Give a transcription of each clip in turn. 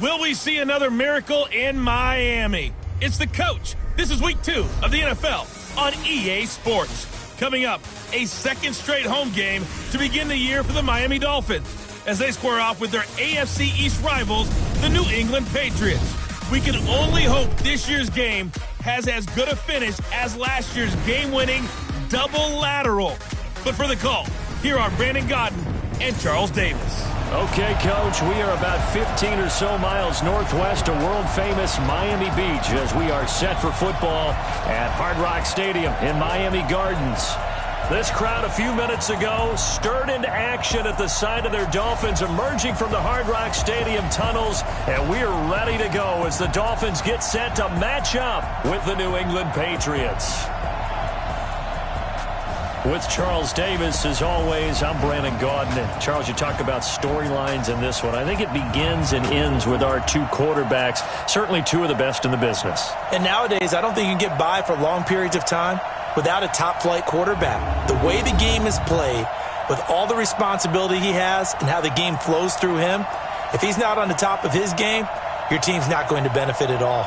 Will we see another miracle in Miami? It's the coach. This is week 2 of the NFL on EA Sports. Coming up, a second straight home game to begin the year for the Miami Dolphins as they square off with their AFC East rivals, the New England Patriots. We can only hope this year's game has as good a finish as last year's game-winning double lateral. But for the call, here are Brandon Godden and Charles Davis. Okay, Coach, we are about 15 or so miles northwest of world-famous Miami Beach as we are set for football at Hard Rock Stadium in Miami Gardens. This crowd a few minutes ago stirred into action at the side of their Dolphins emerging from the Hard Rock Stadium tunnels, and we are ready to go as the Dolphins get set to match up with the New England Patriots. With Charles Davis, as always, I'm Brandon Godden. And Charles, you talk about storylines in this one. I think it begins and ends with our two quarterbacks, certainly two of the best in the business. And nowadays, I don't think you can get by for long periods of time without a top-flight quarterback. The way the game is played, with all the responsibility he has and how the game flows through him, if he's not on the top of his game, your team's not going to benefit at all.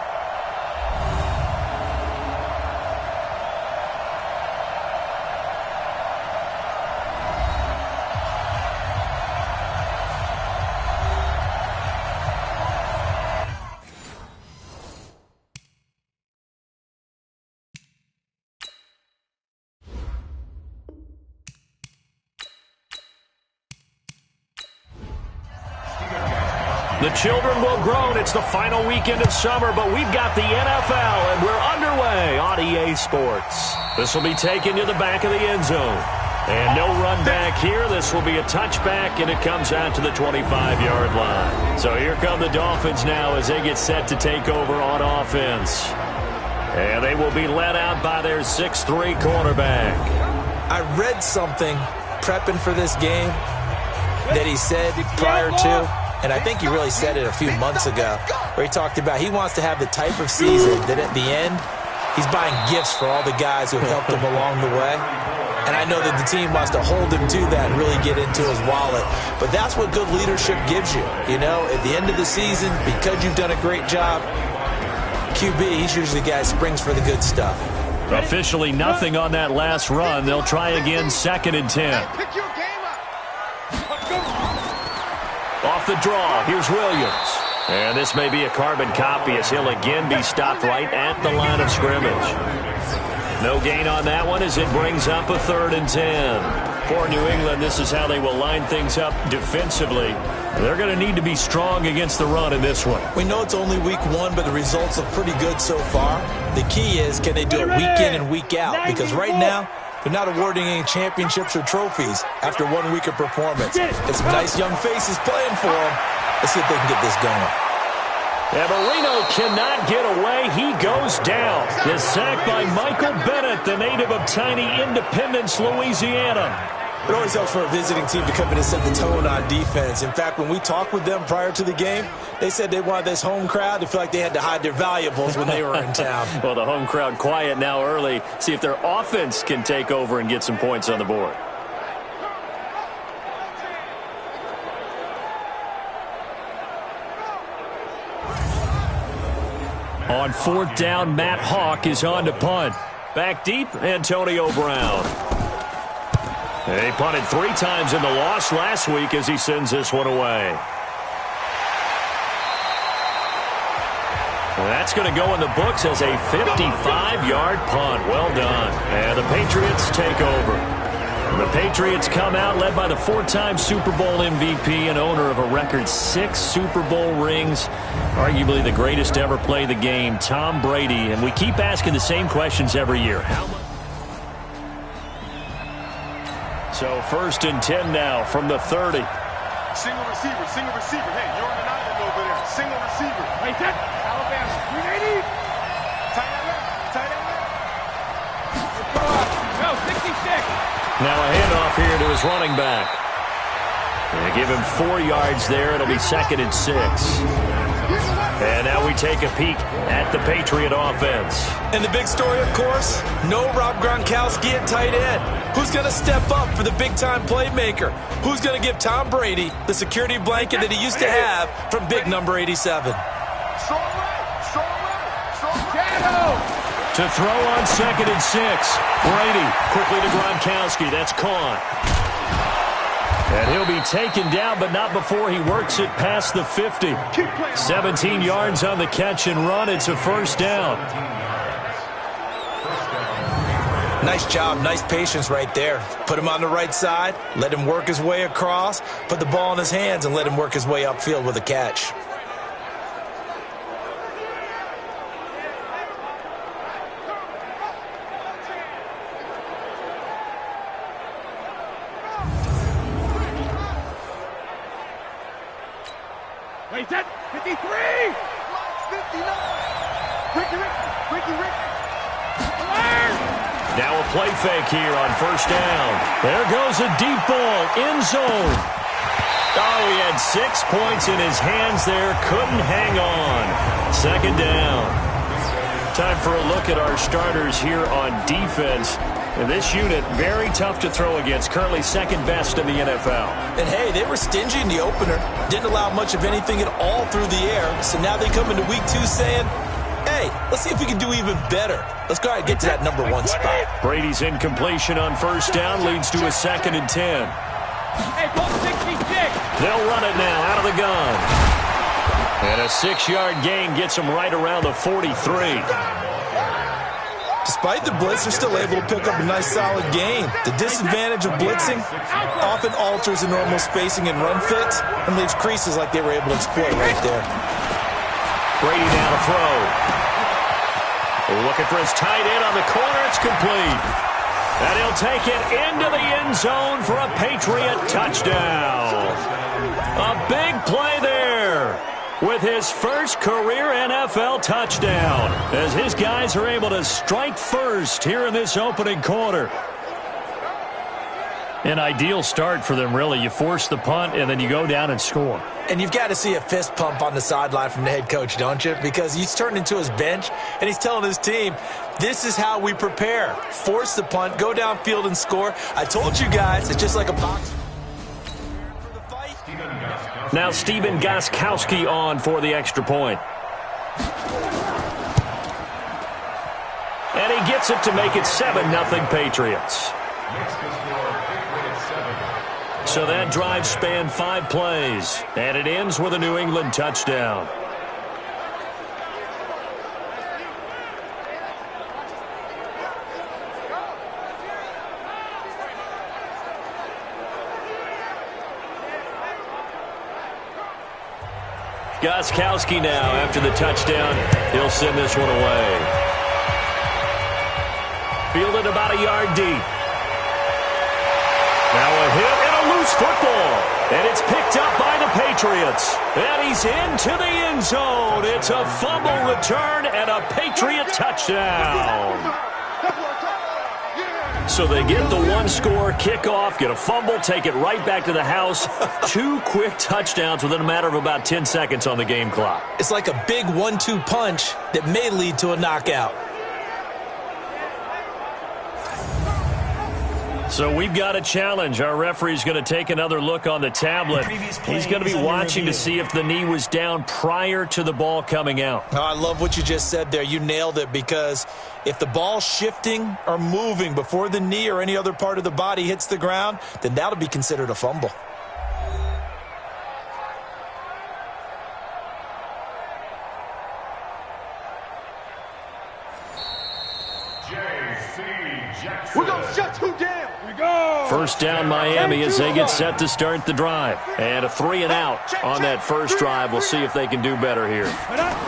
The children will groan. It's the final weekend of summer, but we've got the NFL, and we're underway on EA Sports. This will be taken to the back of the end zone. And no run back here. This will be a touchback, and it comes out to the 25-yard line. So here come the Dolphins now as they get set to take over on offense. And they will be led out by their 6'3" quarterback. I read something prepping for this game that he said prior to, and I think he really said it a few months ago, where he talked about he wants to have the type of season that at the end, he's buying gifts for all the guys who have helped him along the way. And I know that the team wants to hold him to that and really get into his wallet. But that's what good leadership gives you. You know, at the end of the season, because you've done a great job, QB, he's usually the guy who springs for the good stuff. Officially nothing on that last run. They'll try again, 2nd and 10. Off the draw, here's Williams. And this may be a carbon copy as he'll again be stopped right at the line of scrimmage. No gain on that one as it brings up a 3rd and 10. For New England, this is how they will line things up defensively. They're going to need to be strong against the run in this one. We know it's only week 1, but the results look pretty good so far. The key is, can they do it week in and week out? Because right now, they're not awarding any championships or trophies after 1 week of performance. It's some nice young faces playing for them. Let's see if they can get this going. And Marino cannot get away. He goes down. The sack by Michael Bennett, the native of tiny Independence, Louisiana. It always helps for a visiting team to come in and set the tone on defense. In fact, when we talked with them prior to the game, they said they wanted this home crowd to feel like they had to hide their valuables when they were in town. Well, the home crowd quiet now early. See if their offense can take over and get some points on the board. On 4th down, Matt Hawk is on to punt. Back deep, Antonio Brown. He punted 3 times in the loss last week as he sends this one away. That's going to go in the books as a 55-yard punt. Well done. And the Patriots take over. The Patriots come out led by the 4-time Super Bowl MVP and owner of a record 6 Super Bowl rings, arguably the greatest to ever play the game, Tom Brady. And we keep asking the same questions every year. So 1st and 10 now from the 30. Single receiver, single receiver. Hey, you're on an island over there. Single receiver. Hey, that Alabama. 380. Tight end left. Tight end left. No, 66. Now a handoff here to his running back. They give him 4 yards there. It'll be 2nd and 6. And now we take a peek at the Patriot offense. And the big story, of course, no Rob Gronkowski at tight end. Who's going to step up for the big-time playmaker? Who's going to give Tom Brady the security blanket that he used to have from big number 87? To throw on 2nd and 6. Brady quickly to Gronkowski. That's caught. And he'll be taken down, but not before he works it past the 50. 17 yards on the catch and run. It's a first down. Nice job, nice patience right there. Put him on the right side, let him work his way across, put the ball in his hands, and let him work his way upfield with a catch. Wait, that 53! 59! Ricky! Now a play fake here on first down. There goes a deep ball, end zone. Oh, he had 6 points in his hands there, couldn't hang on. Second down. Time for a look at our starters here on defense. And this unit, very tough to throw against, currently second best in the NFL. And hey, they were stingy in the opener. Didn't allow much of anything at all through the air. So now they come into week 2 saying, hey, let's see if we can do even better. Let's go ahead and get to that number 1 spot. Brady's incompletion on first down leads to a 2nd and 10. Hey, ball 66! They'll run it now out of the gun. And a 6-yard gain gets them right around the 43. Despite the blitz, they're still able to pick up a nice solid gain. The disadvantage of blitzing often alters the normal spacing and run fits and leaves creases like they were able to exploit right there. Brady now to throw. Looking for his tight end on the corner. It's complete. And he'll take it into the end zone for a Patriot touchdown. A big play there with his first career NFL touchdown as his guys are able to strike first here in this opening quarter. An ideal start for them, really. You force the punt, and then you go down and score. And you've got to see a fist pump on the sideline from the head coach, don't you? Because he's turned into his bench, and he's telling his team, this is how we prepare. Force the punt, go downfield and score. I told you guys, it's just like a box. Now Stephen Gostkowski on for the extra point. And he gets it to make it 7-0 Patriots. So that drive spanned 5 plays, and it ends with a New England touchdown. Gostkowski now, after the touchdown, he'll send this one away. Fielded about a yard deep. Now a hit and a loose football. And it's picked up by the Patriots. And he's into the end zone. It's a fumble return and a Patriot touchdown. So they get the 1-score kickoff, get a fumble, take it right back to the house. 2 quick touchdowns within a matter of about 10 seconds on the game clock. It's like a big 1-2 punch that may lead to a knockout. So we've got a challenge. Our referee's going to take another look on the tablet. He's going to be watching to see if the knee was down prior to the ball coming out. Oh, I love what you just said there. You nailed it, because if the ball's shifting or moving before the knee or any other part of the body hits the ground, then that'll be considered a fumble. We're going to shut you down. We go. First down Miami as they get set to start the drive. And a 3 and out on that first drive. We'll see if they can do better here.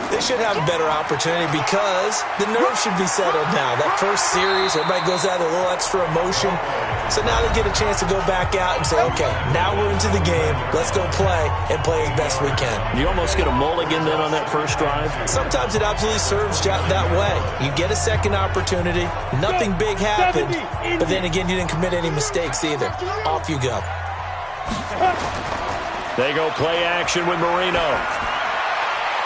They should have a better opportunity because the nerves should be settled now. That first series, everybody goes out with a little extra emotion. So now they get a chance to go back out and say, okay, now we're into the game. Let's go play and play as best we can. You almost get a mulligan then on that first drive? Sometimes it absolutely serves that way. You get a second opportunity. Nothing big happened. But then again, you didn't commit any mistakes either. Off you go. They go play action with Marino.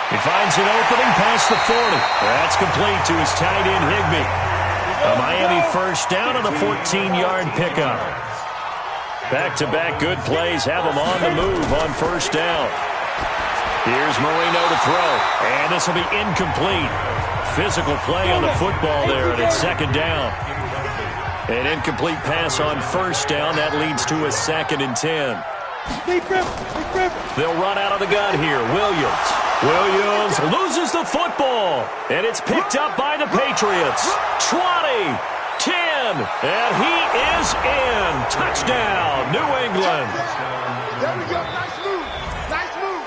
He finds an opening past the 40. That's complete to his tight end, Higbee. A Miami first down on a 14-yard pickup. Back-to-back good plays have him on the move on first down. Here's Marino to throw, and this will be incomplete. Physical play on the football there, and it's second down. An incomplete pass on first down. That leads to a 2nd and 10. They'll run out of the gun here. Williams loses the football, and it's picked up by the Patriots. 20, 10, and he is in. Touchdown, New England. There we go. Nice move. Nice move.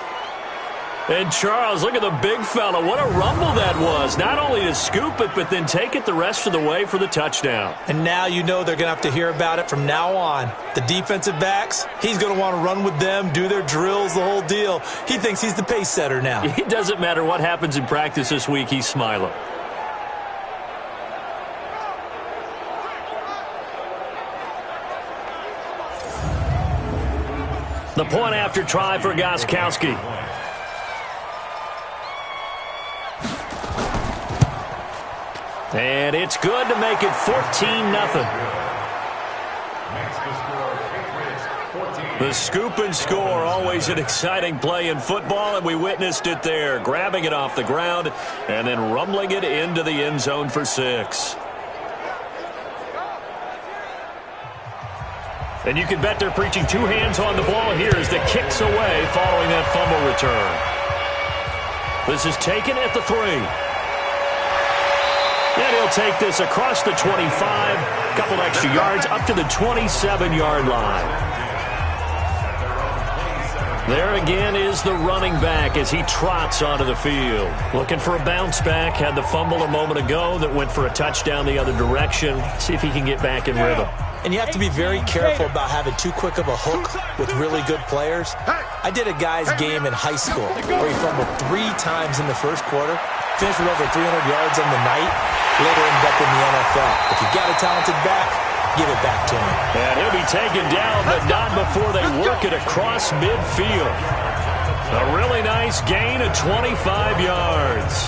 And Charles, look at the big fella. What a rumble that was. Not only to scoop it, but then take it the rest of the way for the touchdown. And now you know they're going to have to hear about it from now on. The defensive backs, he's going to want to run with them, do their drills, the whole deal. He thinks he's the pace setter now. It doesn't matter what happens in practice this week, he's smiling. The point after try for Gostkowski. And it's good to make it 14-0. The scoop and score, always an exciting play in football, and we witnessed it there, grabbing it off the ground and then rumbling it into the end zone for 6. And you can bet they're preaching 2 hands on the ball here as the kick's away following that fumble return. This is taken at the 3. And he'll take this across the 25, a couple extra yards up to the 27-yard line. There again is the running back as he trots onto the field. Looking for a bounce back. Had the fumble a moment ago that went for a touchdown the other direction. See if he can get back in rhythm. And you have to be very careful about having too quick of a hook with really good players. I did a guy's game in high school where he fumbled 3 times in the first quarter, finished with over 300 yards on the night, later ended up in the NFL. If you got a talented back, give it back to him. And he'll be taken down, but not before they work it across midfield. A really nice gain of 25 yards.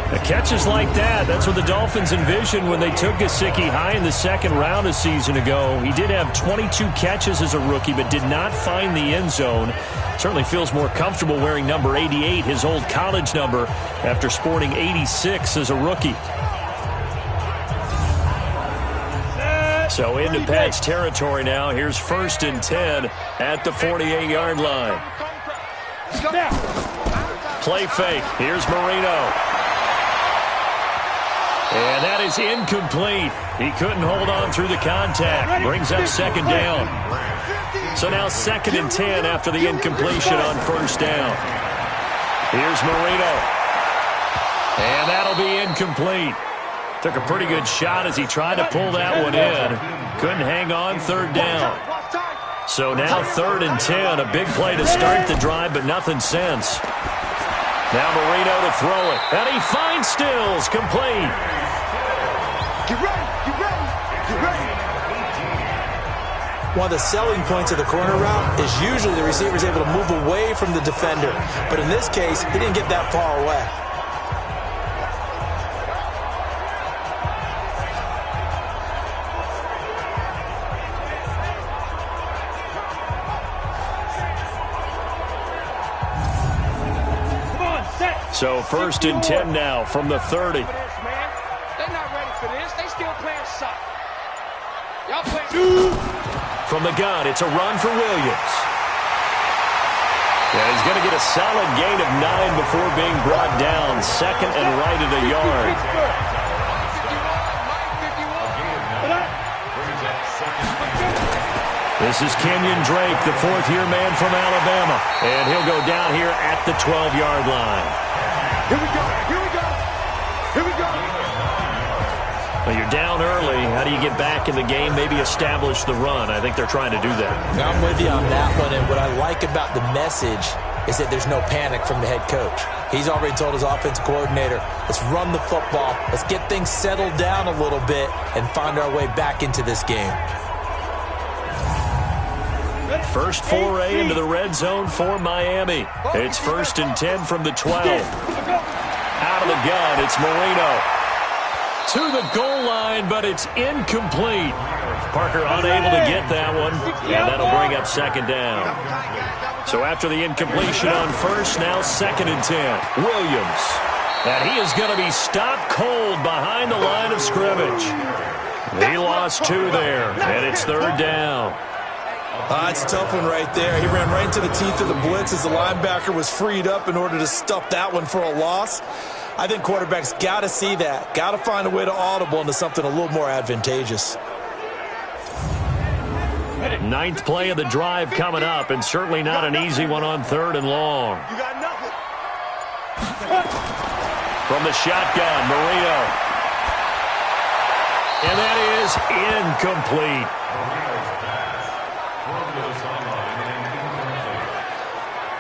The catches like that, that's what the Dolphins envisioned when they took Gesicki high in the 2nd round a season ago. He did have 22 catches as a rookie, but did not find the end zone. Certainly feels more comfortable wearing number 88, his old college number, after sporting 86 as a rookie. So into Pat's territory now. Here's 1st and 10 at the 48-yard line. Play fake. Here's Marino. And that is incomplete. He couldn't hold on through the contact. Brings up 2nd down. So now 2nd and 10 after the incompletion on 1st down. Here's Marino. And that'll be incomplete. Took a pretty good shot as he tried to pull that one in. Couldn't hang on 3rd down. So now 3rd and 10. A big play to start the drive, but nothing since. Now Marino to throw it. And he finds Stills. Complete. Get ready. Get ready. Get ready. One of the selling points of the corner route is usually the receiver is able to move away from the defender. But in this case, he didn't get that far away. So 1st and 10 now from the 30. They're not ready for this. They still playing soccer. Y'all playing. From the gun, it's a run for Williams. Yeah, he's going to get a solid gain of 9 before being brought down. 2nd and right at a yard. This is Kenyon Drake, the 4th-year man from Alabama. And he'll go down here at the 12-yard line. Here we go. Here we go. Here we go. Well, you're down early. How do you get back in the game? Maybe establish the run. I think they're trying to do that. I'm with you on that one, and what I like about the message is that there's no panic from the head coach. He's already told his offensive coordinator, let's run the football, let's get things settled down a little bit, and find our way back into this game. First foray into the red zone for Miami. It's 1st and 10 from the 12. Out of the gun, it's Marino. To the goal line, but it's incomplete. Parker unable to get that one, and that'll bring up 2nd down. So after the incompletion on 1st, now 2nd and 10. Williams. And he is going to be stopped cold behind the line of scrimmage. He lost 2 there, and it's 3rd down. It's a tough one right there. He ran right into the teeth of the blitz as the linebacker was freed up in order to stuff that one for a loss. I think quarterbacks got to see that. Got to find a way to audible into something a little more advantageous. 9th play of the drive coming up, and certainly not an easy one on 3rd and long. You got nothing. From the shotgun, Marino. And that is incomplete.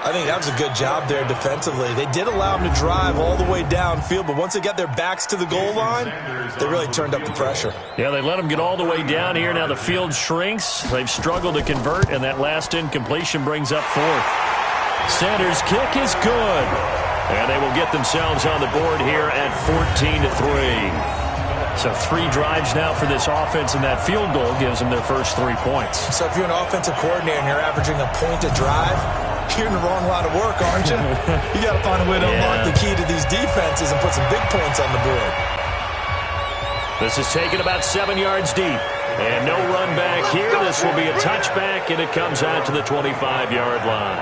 I think that was a good job there defensively. They did allow them to drive all the way downfield, but once they got their backs to the goal line, they really turned up the pressure. Yeah, they let them get all the way down here. Now the field shrinks. They've struggled to convert, and that last incompletion brings up 4th. Sanders' kick is good. And they will get themselves on the board here at 14-3. So 3 drives now for this offense, and that field goal gives them their first 3 points. So if you're an offensive coordinator and you're averaging a point a drive, you're in the wrong line of work, aren't you? You got to find a way to unlock the key to these defenses and put some big points on the board. This is taken about 7 yards deep. And no run back here. This will be a touchback, and it comes out to the 25-yard line.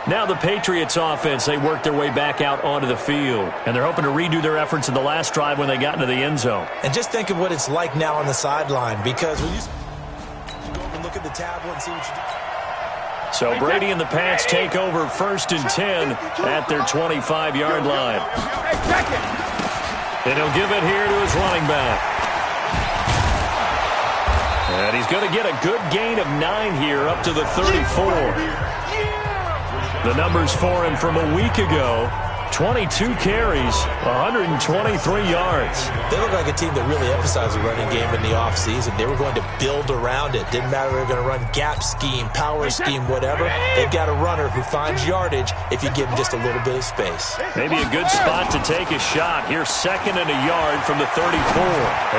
Now the Patriots offense, they work their way back out onto the field. And they're hoping to redo their efforts in the last drive when they got into the end zone. And just think of what it's like now on the sideline, because when you go over and look at the tablet and see what you do. So Brady and the Pats take over 1st and 10 at their 25-yard line. And he'll give it here to his running back. And he's going to get a good gain of 9 here up to the 34. The numbers for him from a week ago, 22 carries, 123 yards. They look like a team that really emphasized the running game in the offseason. They were going to build around it. Didn't matter if they were going to run gap scheme, power scheme, whatever. They've got a runner who finds yardage if you give him just a little bit of space. Maybe a good spot to take a shot. Here's 2nd and a yard from the 34.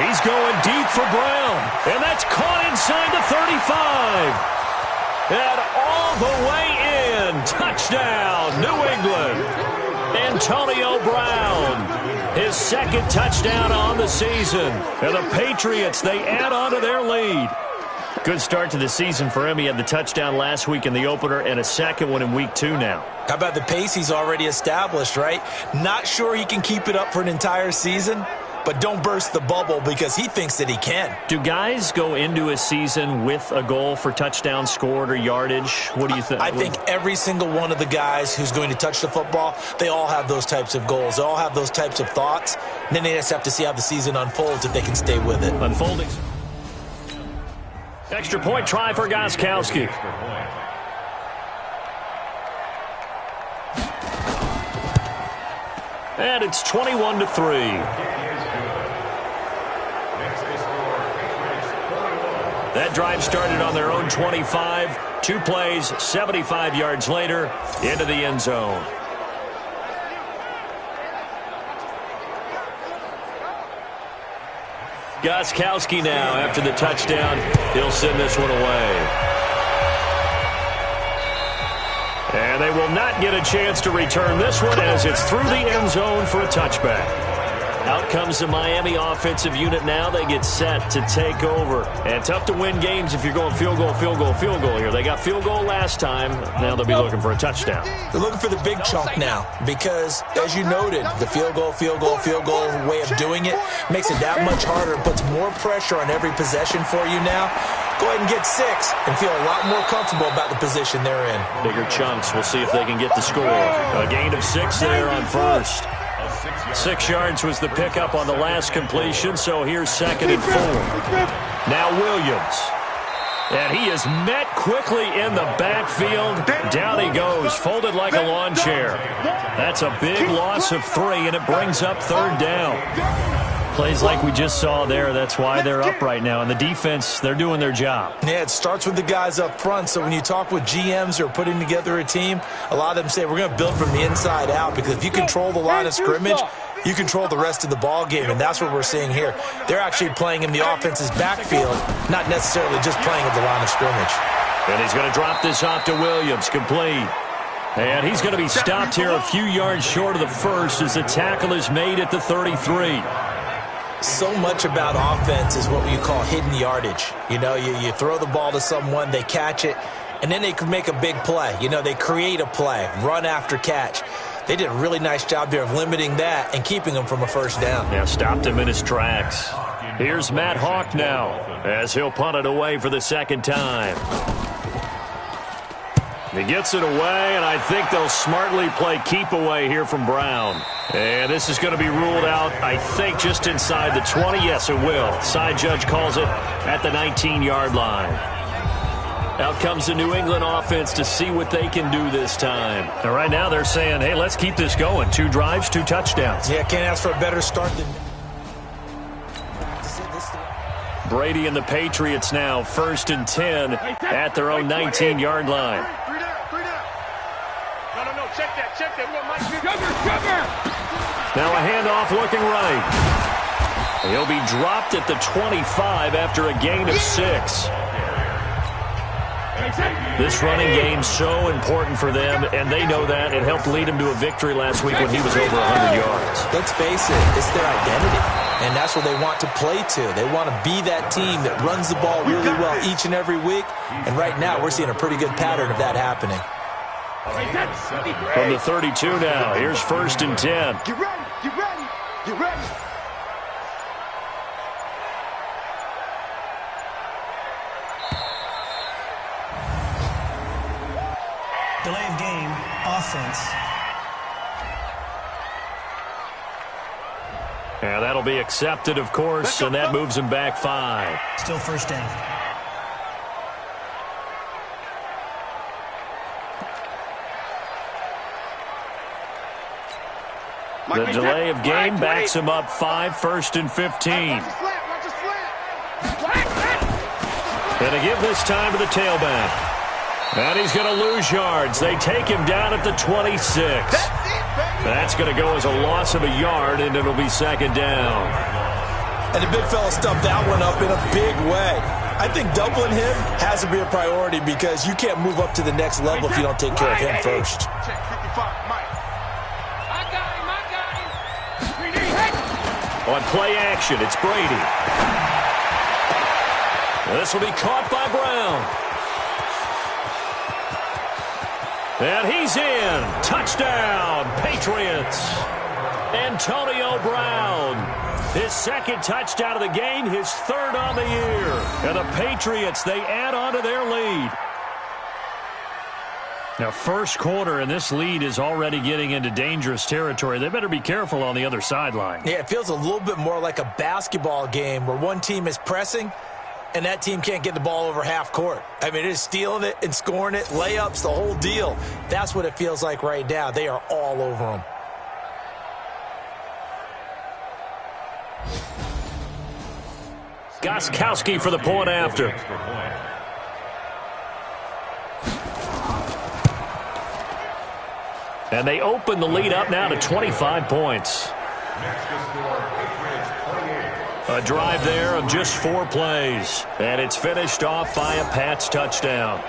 He's going deep for Brown, and that's caught inside the 35. And all the way in. Touchdown, New England. Antonio Brown, his 2nd touchdown on the season. And the Patriots, they add on to their lead. Good start to the season for him. He had the touchdown last week in the opener and a 2nd one in week 2 now. How about the pace he's already established, right? Not sure he can keep it up for an entire season, but don't burst the bubble because he thinks that he can. Do guys go into a season with a goal for touchdown scored or yardage? What do you think? I think every single one of the guys who's going to touch the football, they all have those types of goals. They all have those types of thoughts. And then they just have to see how the season unfolds if they can stay with it. Unfolding. Extra point try for Gostkowski. And it's 21-3. That drive started on their own 25. 2 plays, 75 yards later, into the end zone. Gostkowski now, after the touchdown, he'll send this one away. And they will not get a chance to return this one as it's through the end zone for a touchback. Out comes the Miami offensive unit now. They get set to take over. And tough to win games if you're going field goal, field goal, field goal here. They got field goal last time. Now they'll be looking for a touchdown. They're looking for the big chunk now because, as you noted, the field goal way of doing it makes it that much harder and puts more pressure on every possession for you now. Go ahead and get 6 and feel a lot more comfortable about the position they're in. Bigger chunks. We'll see if they can get the score. A gain of 6 there on 1st. 6 yards was the pickup on the last completion, so here's 2nd and 4. Now Williams. And he is met quickly in the backfield. Down he goes, folded like a lawn chair. That's a big loss of 3, and it brings up 3rd down. Plays like we just saw there, that's why they're up right now. And the defense, they're doing their job. Yeah, it starts with the guys up front. So when you talk with GMs who are putting together a team, a lot of them say we're going to build from the inside out, because if you control the line of scrimmage, you control the rest of the ball game, and that's what we're seeing here. They're actually playing in the offense's backfield, not necessarily just playing at the line of scrimmage. And he's going to drop this off to Williams, complete. And he's going to be stopped here a few yards short of the first as the tackle is made at the 33. So much about offense is what you call hidden yardage. You know, you throw the ball to someone, they catch it, and then they can make a big play. You know, they create a play, run after catch. They did a really nice job there of limiting that and keeping him from a first down. Yeah, stopped him in his tracks. Here's Matt Hawk now as he'll punt it away for the second time. He gets it away, and I think they'll smartly play keep away here from Brown. And this is going to be ruled out, I think, just inside the 20. Yes, it will. Side judge calls it at the 19-yard line. Out comes the New England offense to see what they can do this time. And right now they're saying, hey, let's keep this going. 2 drives, 2 touchdowns. Yeah, can't ask for a better start than... Brady and the Patriots now 1st and 10 at their own 19-yard line. No, check that. Now a handoff looking right. He'll be dropped at the 25 after a gain of 6. This running game so important for them, and they know that. It helped lead him to a victory last week when he was over 100 yards. Let's face it, it's their identity, and that's what they want to play to. They want to be that team that runs the ball really well each and every week, and right now we're seeing a pretty good pattern of that happening. From the 32 now, here's 1st and 10. Get ready. Delay of game, offense. Yeah, that'll be accepted, of course, and that moves him back 5. Still first down. The delay of game backs him up 5, 1st and 15. And to give this time to the tailback. And he's going to lose yards. They take him down at the 26. That's going to go as a loss of a yard, and it'll be 2nd down. And the big fella stuffed that one up in a big way. I think doubling him has to be a priority, because you can't move up to the next level if you don't take care of him first. On play action, it's Brady. This will be caught by Brown. And he's in. Touchdown, Patriots. Antonio Brown. His 2nd touchdown of the game, his 3rd on the year. And the Patriots, they add on to their lead. Now, first quarter, and this lead is already getting into dangerous territory. They better be careful on the other sideline. Yeah, it feels a little bit more like a basketball game where one team is pressing and that team can't get the ball over half court. I mean, it is stealing it and scoring it, layups, the whole deal. That's what it feels like right now. They are all over them. Gostkowski for the point after. And they open the lead up now to 25 points. A drive there of just 4 plays. And it's finished off by a Pats touchdown.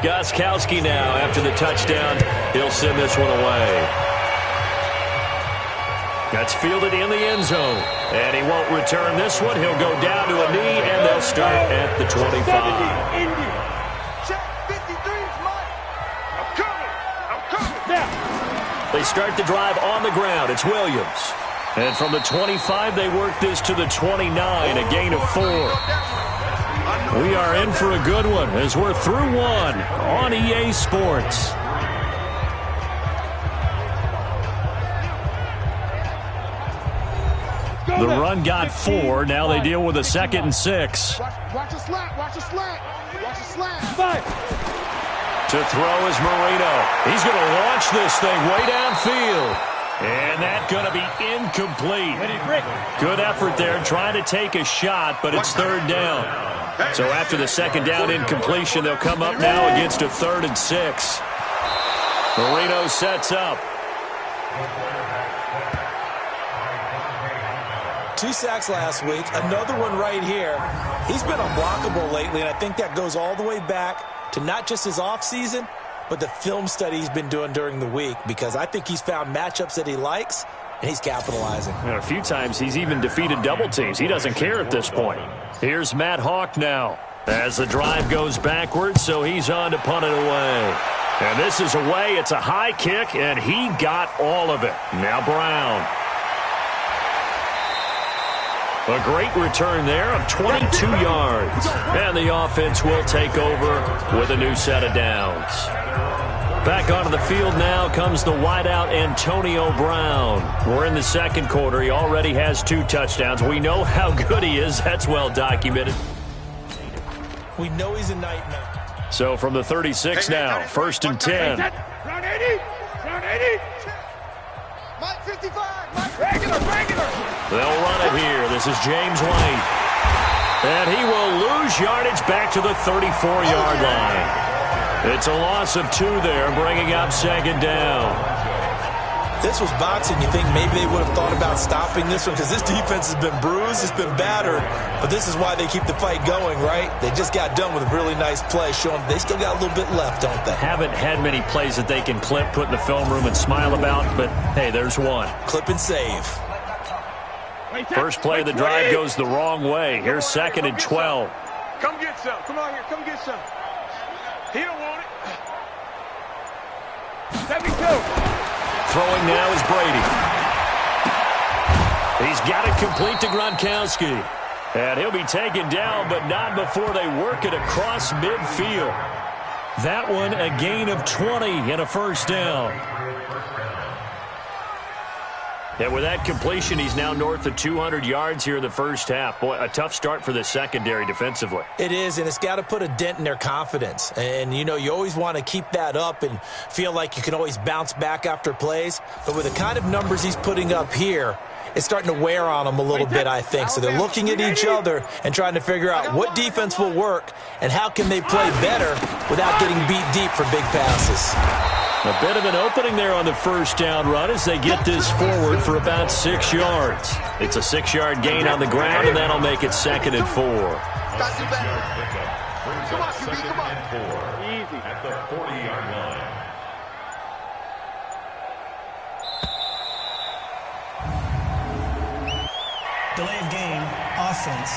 Gostkowski now, after the touchdown, he'll send this one away. That's fielded in the end zone. And he won't return this one. He'll go down to a knee, and they'll start at the 25. They start the drive on the ground. It's Williams. And from the 25, they work this to the 29, a gain of 4. We are in for a good one as we're through one on EA Sports. The run got 4. Now they deal with a 2nd and 6. Watch a slant. Watch a slant. 5. To throw is Marino. He's going to launch this thing way downfield. And that's going to be incomplete. Good effort there trying to take a shot, but it's third down. So after the second down incompletion, they'll come up now against a 3rd and 6. Marino sets up. 2 sacks last week, another one right here. He's been unblockable lately, and I think that goes all the way back to not just his offseason, but the film study he's been doing during the week, because I think he's found matchups that he likes, and he's capitalizing. And a few times he's even defeated double teams. He doesn't care at this point. Here's Matt Hawk now as the drive goes backwards, so he's on to punt it away. And this is away. It's a high kick, and he got all of it. Now Brown. A great return there of 22 yards. And the offense will take over with a new set of downs. Back onto the field now comes the wideout Antonio Brown. We're in the second quarter. He already has 2 touchdowns. We know how good he is. That's well documented. We know he's a nightmare. So from the 36 now, 1st and 10. Round 80. Round 80. Mike 55. Mike regular. They'll run it here. This is James White. And he will lose yardage back to the 34-yard line. It's a loss of 2 there, bringing up second down. If this was boxing, you think maybe they would have thought about stopping this one, because this defense has been bruised, it's been battered, but this is why they keep the fight going, right? They just got done with a really nice play, showing they still got a little bit left, don't they? Haven't had many plays that they can clip, put in the film room, and smile about, but hey, there's one. Clip and save. First play of the drive goes the wrong way. Here's 2nd and 12. Come get some. Come on here. Come get some. He don't want it. 72. Throwing now is Brady. He's got it complete to Gronkowski. And he'll be taken down, but not before they work it across midfield. That one a gain of 20 and a first down. And with that completion, he's now north of 200 yards here in the first half. Boy, a tough start for the secondary defensively. It is, and it's got to put a dent in their confidence. And, you know, you always want to keep that up and feel like you can always bounce back after plays. But with the kind of numbers he's putting up here, it's starting to wear on them a little bit, I think. So they're looking at each other and trying to figure out what defense will work and how can they play better without getting beat deep for big passes. A bit of an opening there on the first down run as they get this forward for about 6 yards. It's a 6-yard gain on the ground, and that'll make it 2nd and 4. Come on, QB, come on. Easy. At the 40-yard line. Delay of game, offense.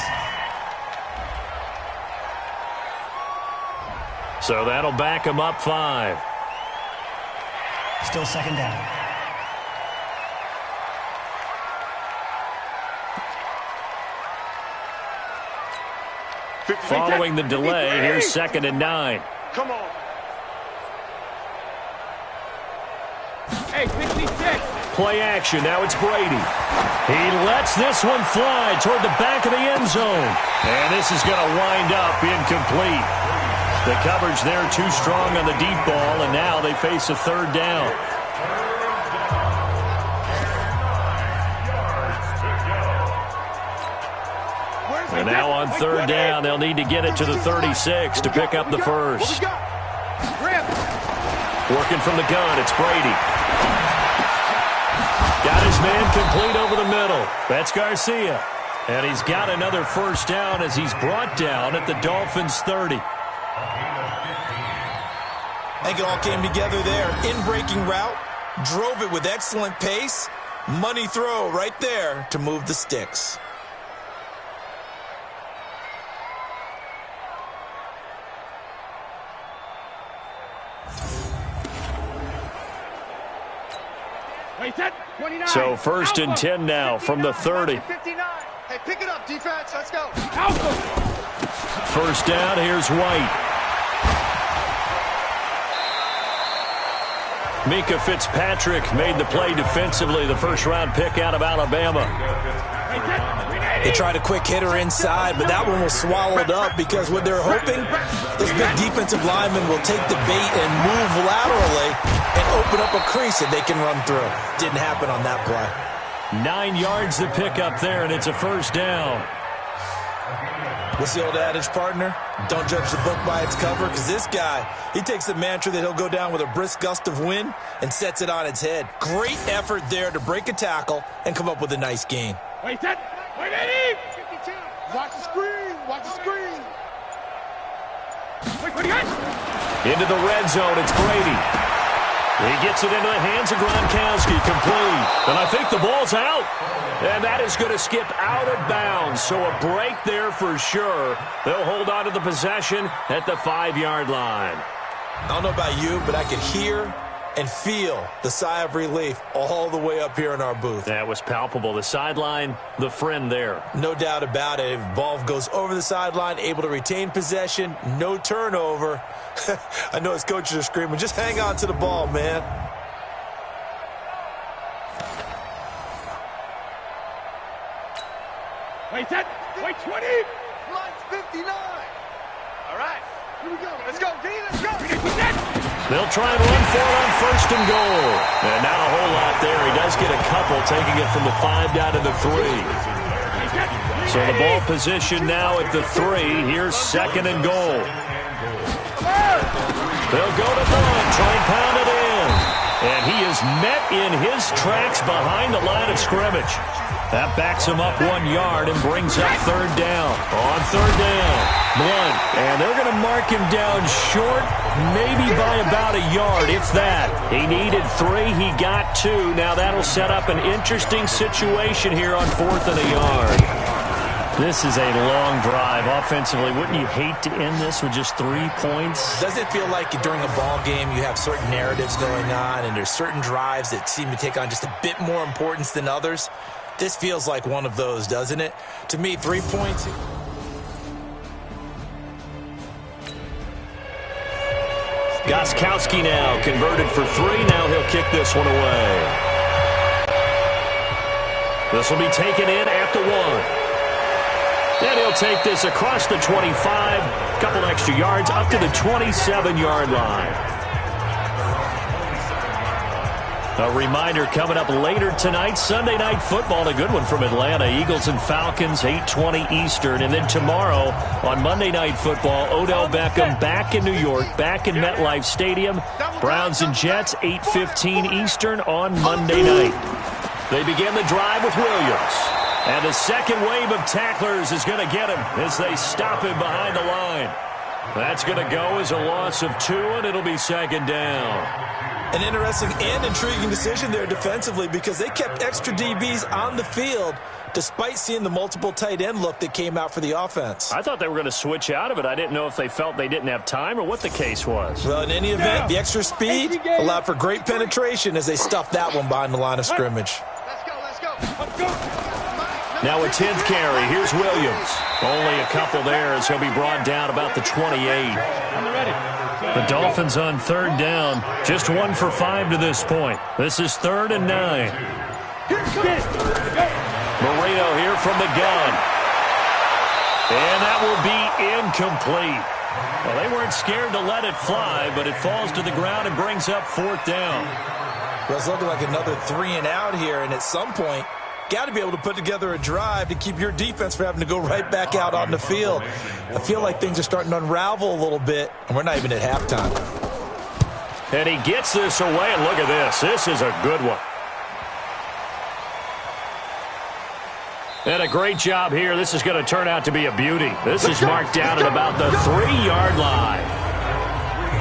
So that'll back them up 5. Still second down. Following the delay, here's 2nd and 9. Come on. Hey, 56. Play action. Now it's Brady. He lets this one fly toward the back of the end zone. And this is going to wind up incomplete. The coverage there too strong on the deep ball, and now they face a 3rd down. And now on 3rd down, they'll need to get it to the 36 to pick up the first. Working from the gun, it's Brady. Got his man complete over the middle. That's Garcia. And he's got another first down as he's brought down at the Dolphins' 30. I think it all came together there. In-breaking route, drove it with excellent pace. Money throw right there to move the sticks. So 1st and 10 now from the 30. 59. Hey, pick it up, defense. Let's go. First down, here's White. Mika Fitzpatrick made the play defensively, the first-round pick out of Alabama. They tried a quick hitter inside, but that one was swallowed up because what they're hoping, those big defensive linemen will take the bait and move laterally and open up a crease that they can run through. Didn't happen on that play. 9 yards to pick up there, and it's a first down. What's the old adage, partner? Don't judge the book by its cover, because this guy, he takes the mantra that he'll go down with a brisk gust of wind and sets it on its head. Great effort there to break a tackle and come up with a nice gain. Wait, that. Wait, Eddie. Watch the screen. Watch the screen. Wait, into the red zone, it's Brady. He gets it into the hands of Gronkowski, complete. And I think the ball's out. And that is going to skip out of bounds. So a break there for sure. They'll hold on to the possession at the 5-yard line. I don't know about you, but I could hear and feel the sigh of relief all the way up here in our booth. That was palpable. The sideline, the friend there. No doubt about it. If ball goes over the sideline, able to retain possession, no turnover. I know his coaches are screaming, just hang on to the ball, man. Wait, that. Wait, 20. Line's 59. All right. Here we go. Let's go, D. Let's go. They'll try and run for it on first and goal. And not a whole lot there. He does get a couple, taking it from the 5 down to the 3. So the ball position now at the 3. Here's second and goal. They'll go to one, try and pound it in. And he is met in his tracks behind the line of scrimmage. That backs him up 1 yard and brings up third down. On third down, Blunt. And they're going to mark him down short, maybe by about a yard, if that. He needed 3. He got 2. Now that'll set up an interesting situation here on 4th and a yard. This is a long drive offensively. Wouldn't you hate to end this with just 3 points? Does it feel like during a ball game you have certain narratives going on and there's certain drives that seem to take on just a bit more importance than others? This feels like one of those, doesn't it? To me, 3 points. Gostkowski now converted for 3. Now he'll kick this one away. This will be taken in at the 1. And he'll take this across the 25, a couple extra yards, up to the 27-yard line. A reminder coming up later tonight, Sunday Night Football, a good one from Atlanta. Eagles and Falcons, 8:20 Eastern. And then tomorrow on Monday Night Football, Odell Beckham back in New York, back in MetLife Stadium. Browns and Jets, 8:15 Eastern on Monday night. They begin the drive with Williams. And the second wave of tacklers is going to get him as they stop him behind the line. That's going to go as a loss of 2, and it'll be second down. An interesting and intriguing decision there defensively because they kept extra DBs on the field despite seeing the multiple tight end look that came out for the offense. I thought they were going to switch out of it. I didn't know if they felt they didn't have time or what the case was. Well, in any event, the extra speed allowed for great penetration as they stuffed that one behind the line of scrimmage. Let's go. Now a 10th carry. Here's Williams. Only a couple there as he'll be brought down about the 28. The Dolphins on third down. Just 1 for 5 to this point. This is 3rd and 9. Marino here from the gun. And that will be incomplete. Well, they weren't scared to let it fly, but it falls to the ground and brings up 4th down. Well, it's looking like another 3 and out here, and at some point, got to be able to put together a drive to keep your defense from having to go right back out on the field. I feel like things are starting to unravel a little bit, and we're not even at halftime. And he gets this away, and look at this. This is a good one. And a great job here. This is going to turn out to be a beauty. This is marked down at about the 3-yard line.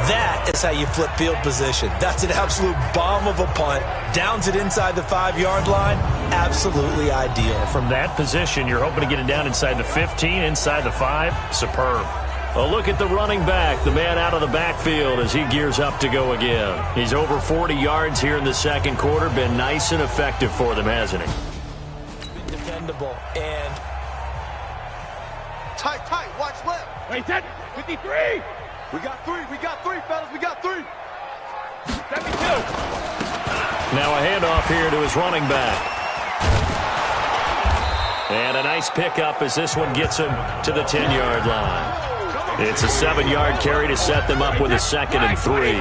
That is how you flip field position. That's an absolute bomb of a punt. Downs it inside the 5-yard line. Absolutely ideal. From that position, you're hoping to get it down inside the 15, inside the 5. Superb. A look at the running back, the man out of the backfield as he gears up to go again. He's over 40 yards here in the second quarter. Been nice and effective for them, hasn't he? Dependable and Tight. Watch left. Wait, that 53. We got 3, fellas. We got 3. 72. Now a handoff here to his running back. And a nice pickup as this one gets him to the 10-yard line. It's a 7-yard carry to set them up with a 2nd and 3.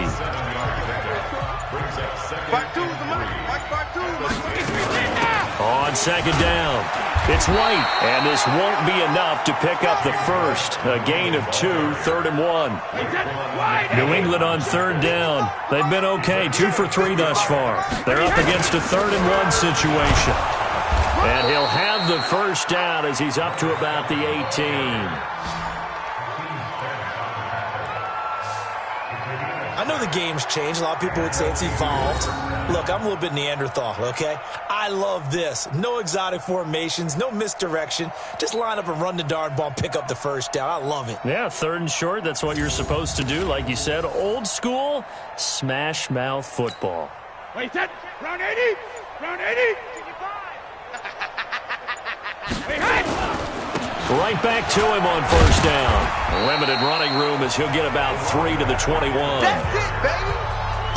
On 2nd down, it's White, and this won't be enough to pick up the first. A gain of 2, 3rd and 1. New England on 3rd down. They've been okay, 2 for 3 thus far. They're up against a 3rd and 1 situation. And he'll have the first down as he's up to about the 18. I know the game's changed. A lot of people would say it's evolved. Look, I'm a little bit Neanderthal, okay? I love this. No exotic formations, no misdirection. Just line up and run the darn ball and pick up the first down. I love it. Yeah, 3rd and short. That's what you're supposed to do. Like you said, old school, smash mouth football. Wait, set. Round 80. Round 80. Wait, Right back to him on 1st down. Limited running room as he'll get about 3 to the 21. That's it, baby.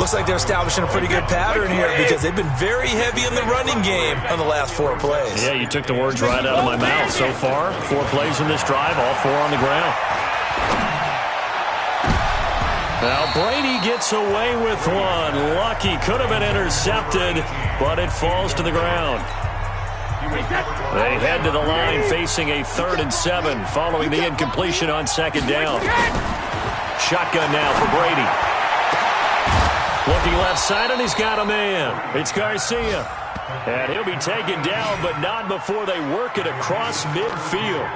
Looks like they're establishing a pretty good pattern here because they've been very heavy in the running game on the last 4 plays. Yeah, you took the words right out of my mouth. So far, 4 plays in this drive, all 4 on the ground. Now Brady gets away with one. Lucky, could have been intercepted, but it falls to the ground. They head to the line facing a 3rd and 7 following the incompletion on 2nd down. Shotgun now for Brady. Looking left side, and he's got a man. It's Garcia. And he'll be taken down, but not before they work it across midfield.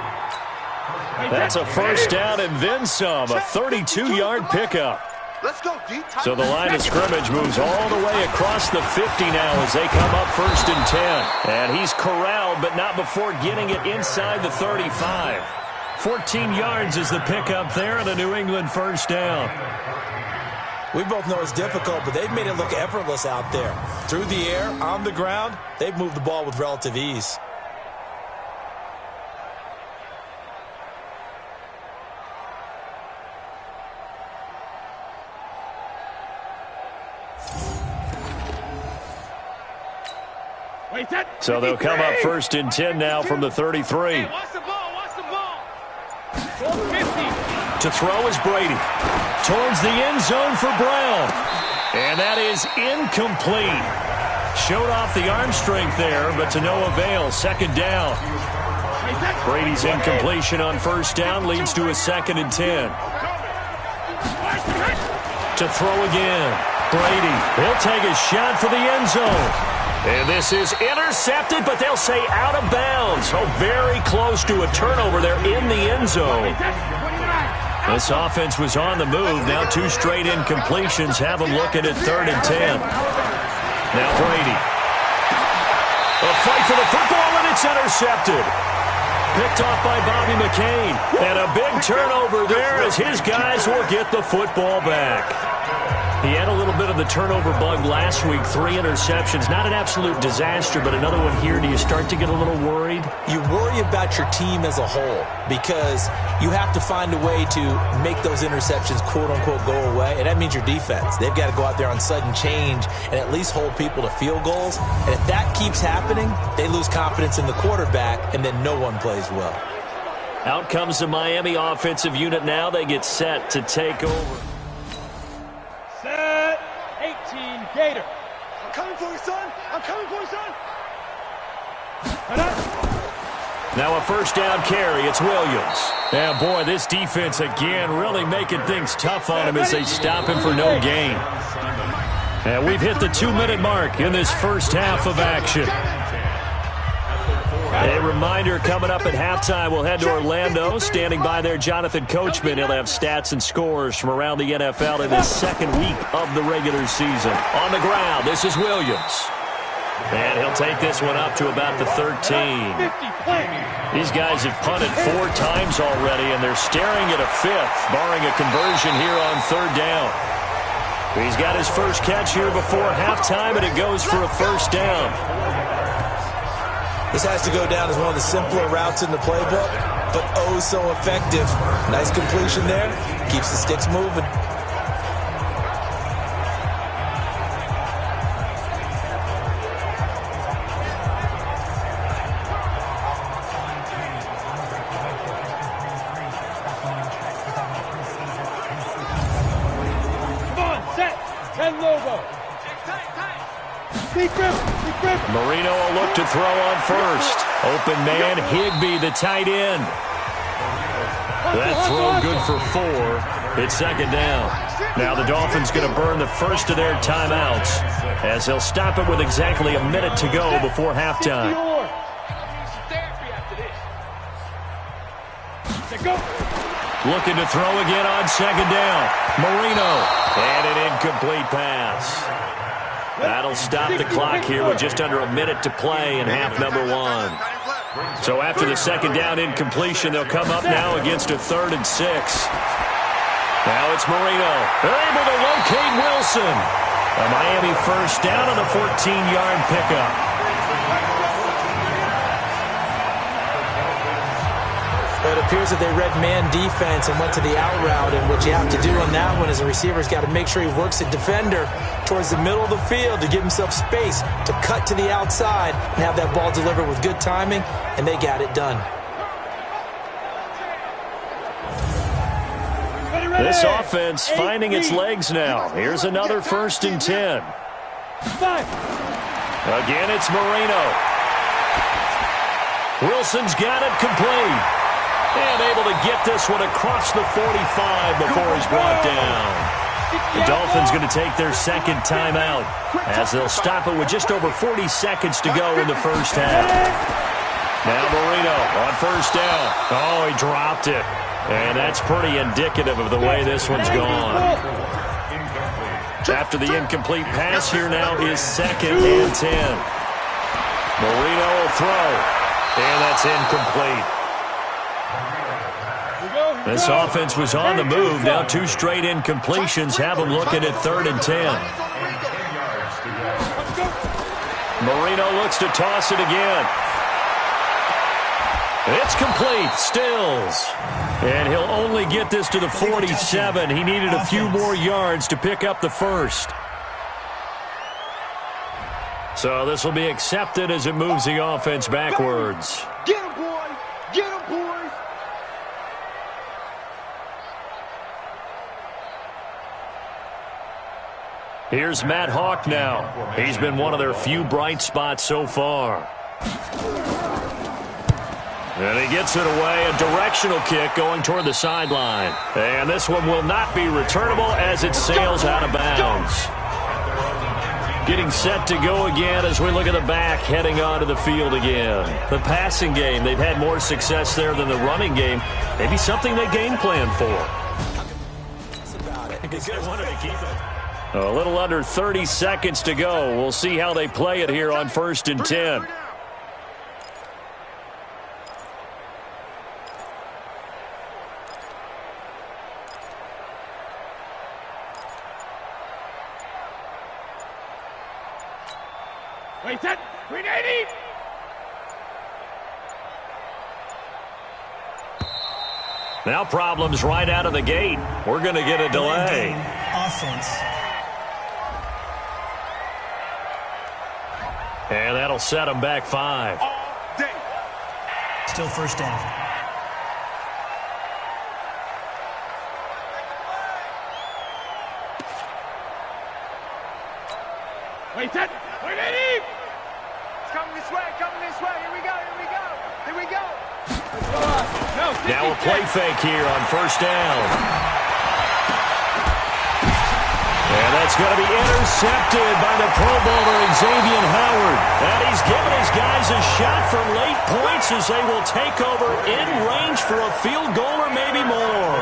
That's a first down and then some. A 32-yard pickup. Let's go, D. So the line of scrimmage moves all the way across the 50 now as they come up 1st and 10. And he's corralled, but not before getting it inside the 35. 14 yards is the pickup there and a New England first down. We both know it's difficult, but they've made it look effortless out there. Through the air, on the ground, they've moved the ball with relative ease. So they'll come up 1st and 10 now from the 33. Watch the ball. Watch the ball. To throw is Brady. Towards the end zone for Brown. And that is incomplete. Showed off the arm strength there, but to no avail. 2nd down. Brady's incompletion on 1st down leads to a 2nd and 10. To throw again. Brady. He'll take a shot for the end zone. And this is intercepted, but they'll say out of bounds. So very close to a turnover there in the end zone. This offense was on the move. Now 2 straight incompletions have them looking at 3rd and 10. Now Brady. A fight for the football, and it's intercepted. Picked off by Bobby McCain. And a big turnover there as his guys will get the football back. He had a little bit of the turnover bug last week, 3 interceptions. Not an absolute disaster, but another one here. Do you start to get a little worried? You worry about your team as a whole because you have to find a way to make those interceptions, quote-unquote, go away, and that means your defense. They've got to go out there on sudden change and at least hold people to field goals. And if that keeps happening, they lose confidence in the quarterback, and then no one plays well. Out comes the Miami offensive unit now. They get set to take over. Set. 18 Gator. I'm coming for you, son. I'm coming for you, son. Now a first down carry. It's Williams. Yeah, boy, this defense again really making things tough on him as they stop him for no gain. And we've hit the 2-minute mark in this first half of action. A reminder coming up at halftime, we'll head to Orlando. Standing by there, Jonathan Coachman. He'll have stats and scores from around the NFL in his 2nd week of the regular season. On the ground, this is Williams. And he'll take this one up to about the 13. These guys have punted 4 times already, and they're staring at a 5th, barring a conversion here on 3rd down. He's got his first catch here before halftime, and it goes for a first down. This has to go down as one of the simpler routes in the playbook, but oh so effective. Nice completion there. Keeps the sticks moving. Marino will look to throw on first. Open man, Higbee, the tight end. That throw good for 4. It's second down. Now the Dolphins going to burn the first of their timeouts as they'll stop it with exactly a minute to go before halftime. Looking to throw again on second down. Marino. And an incomplete pass. That'll stop the clock here with just under a minute to play in half number 1. So after the second down incompletion, they'll come up now against a 3rd and 6. Now it's Marino. They're able to locate Wilson. A Miami first down on a 14-yard pickup. It appears that they read man defense and went to the out route, and what you have to do on that one is the receiver's got to make sure he works a defender towards the middle of the field to give himself space to cut to the outside and have that ball delivered with good timing, and they got it done. This offense finding its legs now. Here's another 1st and 10. Again, it's Marino. Wilson's got it complete. And able to get this one across the 45 before he's brought down. The Dolphins going to take their second timeout as they'll stop it with just over 40 seconds to go in the first half. Now Marino on first down. Oh, he dropped it. And that's pretty indicative of the way this one's gone. After the incomplete pass, here now is 2nd and 10. Marino will throw. And that's incomplete. This offense was on the move. Now 2 straight incompletions have them looking at 3rd and 10. Marino looks to toss it again. It's complete. Stills. And he'll only get this to the 47. He needed a few more yards to pick up the first. So this will be accepted as it moves the offense backwards. Get him, boys! Get him, boys! Here's Matt Hawk now. He's been one of their few bright spots so far. And he gets it away. A directional kick going toward the sideline. And this one will not be returnable as it sails out of bounds. Getting set to go again as we look at the back heading onto the field again. The passing game, they've had more success there than the running game. Maybe something they game plan for. A little under 30 seconds to go. We'll see how they play it here on 1st and 10. Wait, set, 380. Now problems right out of the gate. We're going to get a delay. Offense. And that'll set them back 5. Still first down. Wait, set, 180. It's coming this way, Here we go, here we go. Here we go. Now a play fake here on first down. And that's going to be intercepted by the Pro Bowler Xavier Howard. And he's given his guys a shot for late points as they will take over in range for a field goal or maybe more.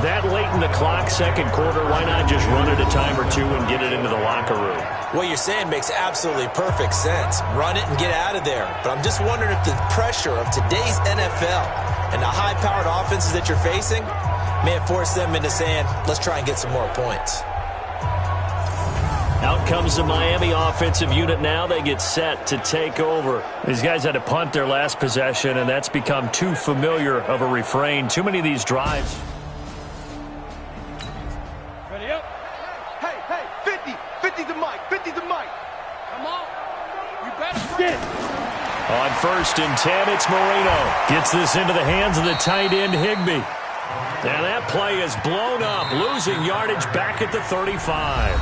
That late in the clock, second quarter, why not just run it a time or two and get it into the locker room? What you're saying makes absolutely perfect sense. Run it and get out of there. But I'm just wondering if the pressure of today's NFL and the high-powered offenses that you're facing may have forced them into saying, let's try and get some more points. Out comes the Miami offensive unit now. They get set to take over. These guys had to punt their last possession, and that's become too familiar of a refrain. Too many of these drives. Ready up. Hey, 50. 50's the mic. 50's the mic. Come on. You better get. On 1st and 10, it's Marino. Gets this into the hands of the tight end, Higbee. And that play is blown up, losing yardage back at the 35.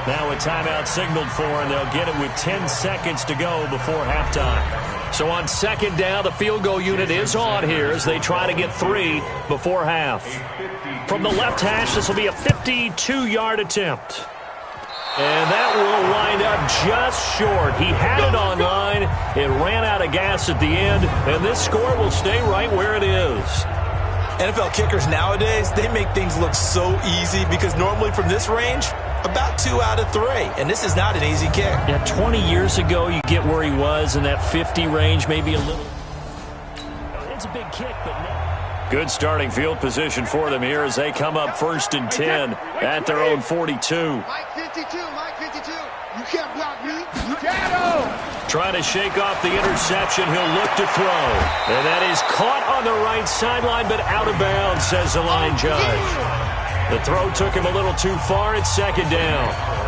Now a timeout signaled for, and they'll get it with 10 seconds to go before halftime. So on second down, the field goal unit is on here as they try to get 3 before half. From the left hash, this will be a 52-yard attempt. And that will wind up just short. He had it on line. It ran out of gas at the end, and this score will stay right where it is. NFL kickers nowadays, they make things look so easy because normally from this range, about 2 out of 3. And this is not an easy kick. Yeah, 20 years ago, you get where he was in that 50 range, maybe a little. It's a big kick, but no. Good starting field position for them here as they come up 1st and 10 at their own 42. Mike 52, Mike 52. You can't block me. You can't. Trying to shake off the interception. He'll look to throw. And that is caught on the right sideline, but out of bounds, says the line judge. The throw took him a little too far. It's 2nd down.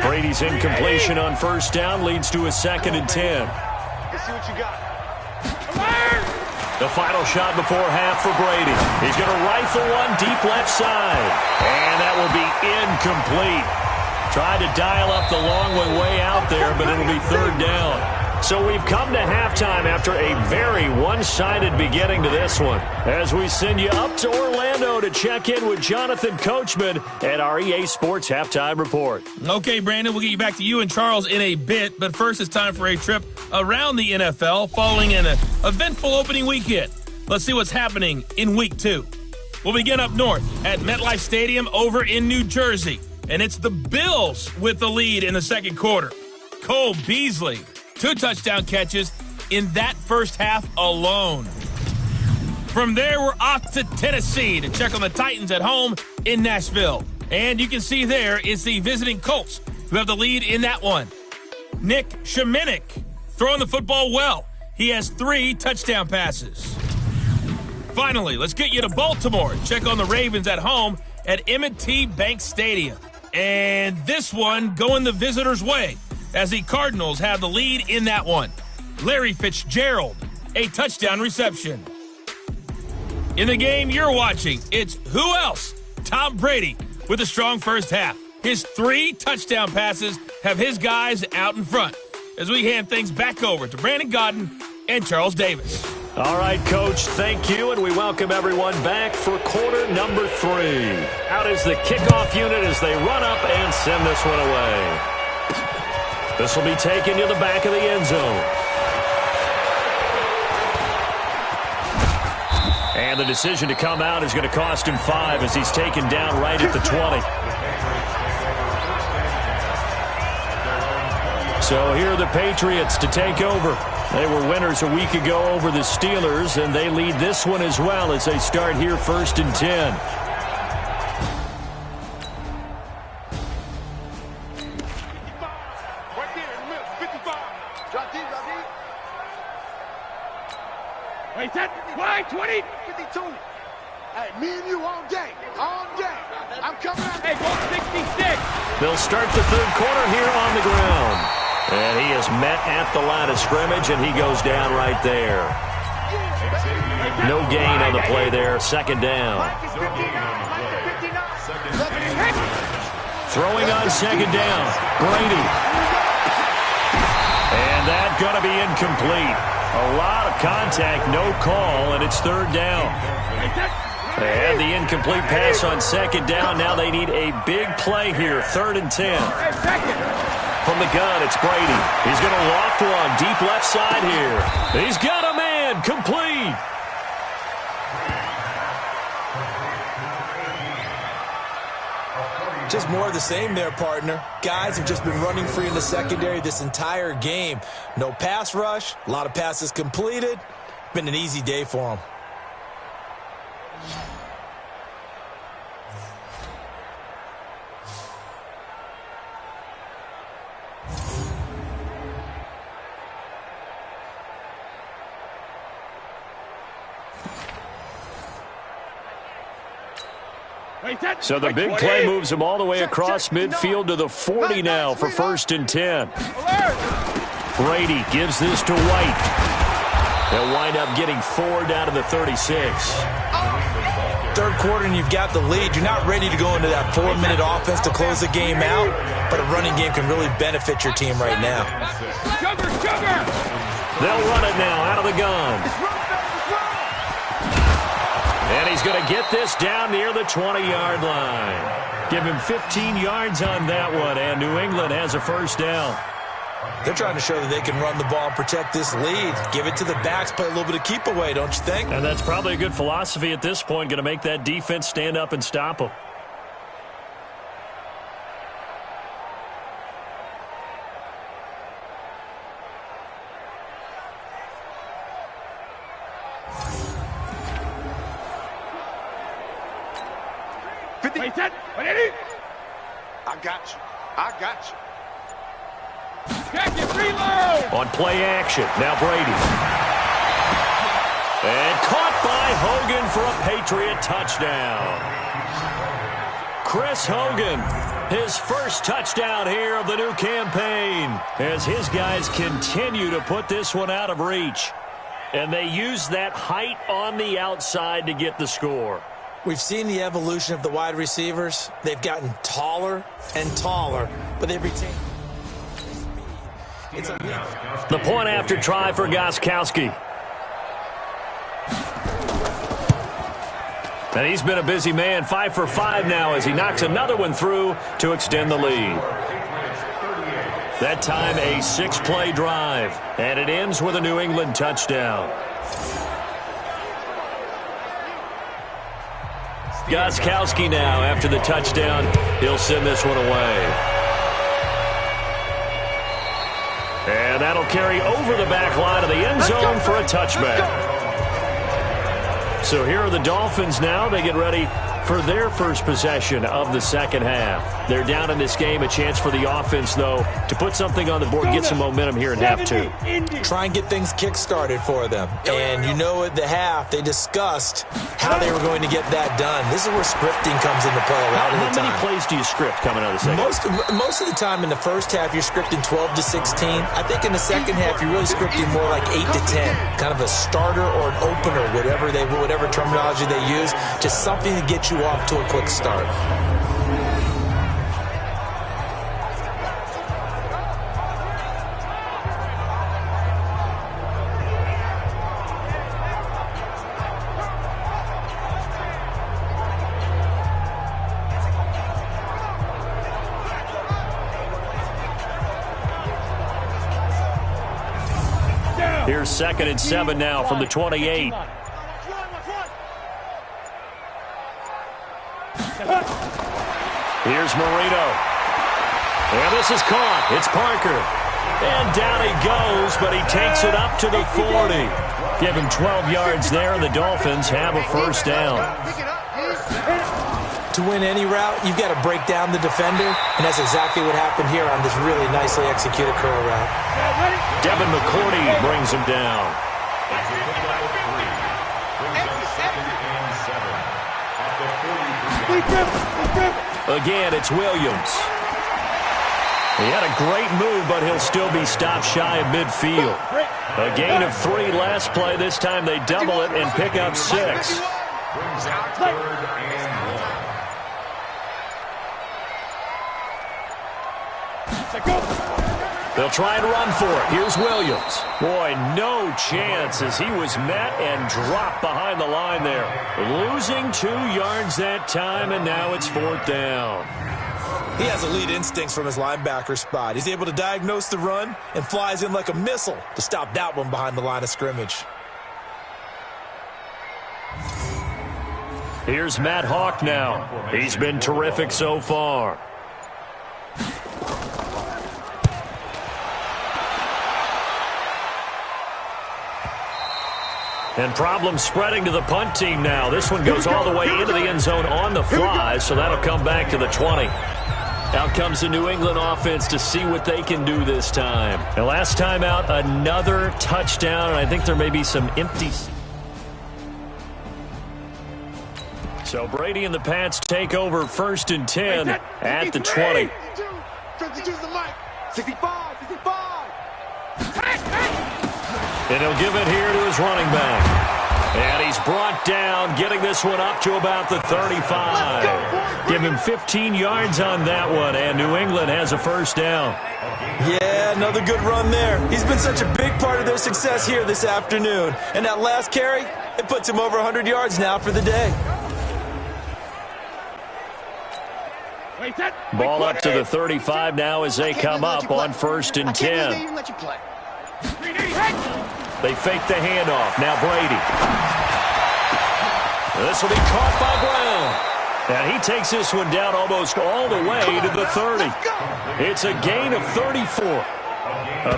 Brady's incompletion on 1st down leads to a 2nd and 10. Let's see what you got. The final shot before half for Brady. He's going to rifle one deep left side. And that will be incomplete. Tried to dial up the long way out there, but it'll be 3rd down. So we've come to halftime after a very one-sided beginning to this one. As we send you up to Orlando to check in with Jonathan Coachman at our EA Sports Halftime Report. Okay, Brandon, we'll get you back to you and Charles in a bit, but first it's time for a trip around the NFL following an eventful opening weekend. Let's see what's happening in Week 2. We'll begin up north at MetLife Stadium over in New Jersey, and it's the Bills with the lead in the second quarter. Cole Beasley, 2 touchdown catches in that first half alone. From there, we're off to Tennessee to check on the Titans at home in Nashville. And you can see there is the visiting Colts who have the lead in that one. Nick Sheminik throwing the football well. He has 3 touchdown passes. Finally, let's get you to Baltimore. Check on the Ravens at home at M&T Bank Stadium. And this one going the visitors' way, as the Cardinals have the lead in that one. Larry Fitzgerald, a touchdown reception. In the game you're watching, it's who else? Tom Brady with a strong first half. His 3 touchdown passes have his guys out in front. As we hand things back over to Brandon Godden and Charles Davis. All right, Coach, thank you, and we welcome everyone back for quarter number 3. Out is the kickoff unit as they run up and send this one away. This will be taken to the back of the end zone. And the decision to come out is going to cost him 5 as he's taken down right at the 20. So here are the Patriots to take over. They were winners a week ago over the Steelers, and they lead this one as well as they start here 1st and 10. Wait, that wide 20, 52. Hey, me and you all day, all day. I'm coming out. Hey, go 66. They'll start the third quarter here on the ground. And he is met at the line of scrimmage, and he goes down right there. No gain on the play there, 2nd down. Throwing on 2nd down, Brady. And that's going to be incomplete. A lot of contact, no call, and it's 3rd down. And the incomplete pass on 2nd down. Now they need a big play here, 3rd and 10. From the gun, it's Brady. He's going to loft one deep left side here. He's got a man, complete. Just more of the same there, partner. Guys have just been running free in the secondary this entire game. No pass rush, a lot of passes completed. Been an easy day for them. So the big play moves him all the way across midfield to the 40 now for 1st and 10. Brady gives this to White. They'll wind up getting 4 down to the 36. Third quarter and you've got the lead. You're not ready to go into that 4-minute offense to close the game out, but a running game can really benefit your team right now. They'll run it now out of the gun. And he's going to get this down near the 20-yard line. Give him 15 yards on that one, and New England has a 1st down. They're trying to show that they can run the ball and protect this lead. Give it to the backs, play a little bit of keep away, don't you think? And that's probably a good philosophy at this point, going to make that defense stand up and stop them. I got you. I got you. On play action, now Brady. And caught by Hogan for a Patriot touchdown. Chris Hogan, his 1st touchdown here of the new campaign, as his guys continue to put this one out of reach. And they use that height on the outside to get the score. We've seen the evolution of the wide receivers. They've gotten taller and taller, but they've retained speed. It's a leap. The point after try for Gostkowski. And he's been a busy man, 5 for 5 now as he knocks another one through to extend the lead. That time a 6-play drive, and it ends with a New England touchdown. Gostkowski now, after the touchdown, he'll send this one away. And that'll carry over the back line of the end zone for a touchback. So here are the Dolphins now. They get ready for their first possession of the second half. They're down in this game. A chance for the offense, though, to put something on the board, get some momentum here in half 2. Try and get things kick-started for them. And you know at the half, they discussed how they were going to get that done. This is where scripting comes into play a lot of the time. How many plays do you script coming out of the second? Most of the time in the first half, you're scripting 12 to 16. I think in the second half, you're really scripting more like 8 to 10. Kind of a starter or an opener, whatever terminology they use. Just something to get you off to a quick start. Here's 2nd and 7 now from the 28. Here's Marino. And this is caught. It's Parker. And down he goes, but he takes it up to the 40. Give him 12 yards there, and the Dolphins have a 1st down. To win any route, you've got to break down the defender, and that's exactly what happened here on this really nicely executed curl route. Devin McCourty brings him down. Again, it's Williams. He had a great move, but he'll still be stopped shy of midfield. A gain of 3 last play. This time they double it and pick up 6. They'll try and run for it. Here's Williams. Boy, no chance as he was met and dropped behind the line there. Losing 2 yards that time, and now it's 4th down. He has elite instincts from his linebacker spot. He's able to diagnose the run and flies in like a missile to stop that one behind the line of scrimmage. Here's Matt Hawk now. He's been terrific so far. And problems spreading to the punt team now. This one goes all the way into the end zone on the fly, so that'll come back to the 20. Out comes the New England offense to see what they can do this time. And last time out, another touchdown, and I think there may be some empty. So Brady and the Pats take over 1st and 10 at the 20. 52 the mic. 65, 65. And he'll give it here to his running back. And he's brought down, getting this one up to about the 35. Give him 15 yards on that one, and New England has a first down. Yeah, another good run there. He's been such a big part of their success here this afternoon. And that last carry, it puts him over 100 yards now for the day. Ball up to the 35 now as they come up on 1st and 10. They fake the handoff. Now Brady. This will be caught by Brown. And he takes this one down almost all the way to the 30. It's a gain of 34.